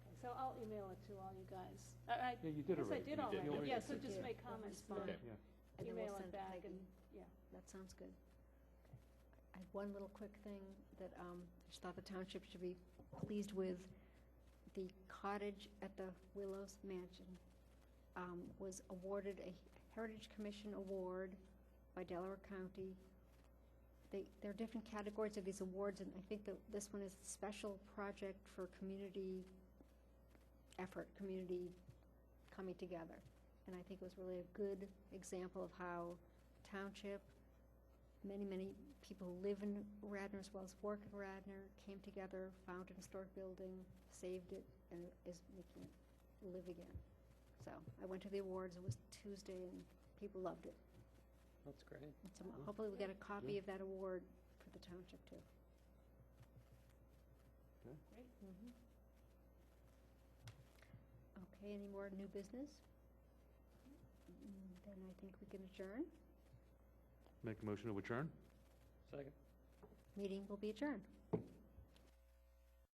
Okay, so I'll email it to all you guys. Yeah, you did Yes, I already. did You did, already. yeah. Yeah, so Yes, you just did. make We'll comments, respond. and Okay. Yeah. And then we'll email send it it to back, Peggy. and, yeah. That sounds good. I had one little quick thing that I just thought the township should be pleased with. The cottage at the Willows Mansion was awarded a Heritage Commission Award by Delaware County. There are different categories of these awards, and I think that this one is a special project for community effort, community coming together. And I think it was really a good example of how township, many people who live in Radnor as well as work in Radnor came together, found an historic building, saved it, and is making it live again. So I went to the awards, it was Tuesday, and people loved it. That's great. And so hopefully we get a copy of that award for the township too. Okay. Great. Mhm. Okay, any more new business? Then I think we can adjourn. Make a motion to adjourn? Second. Meeting will be adjourned.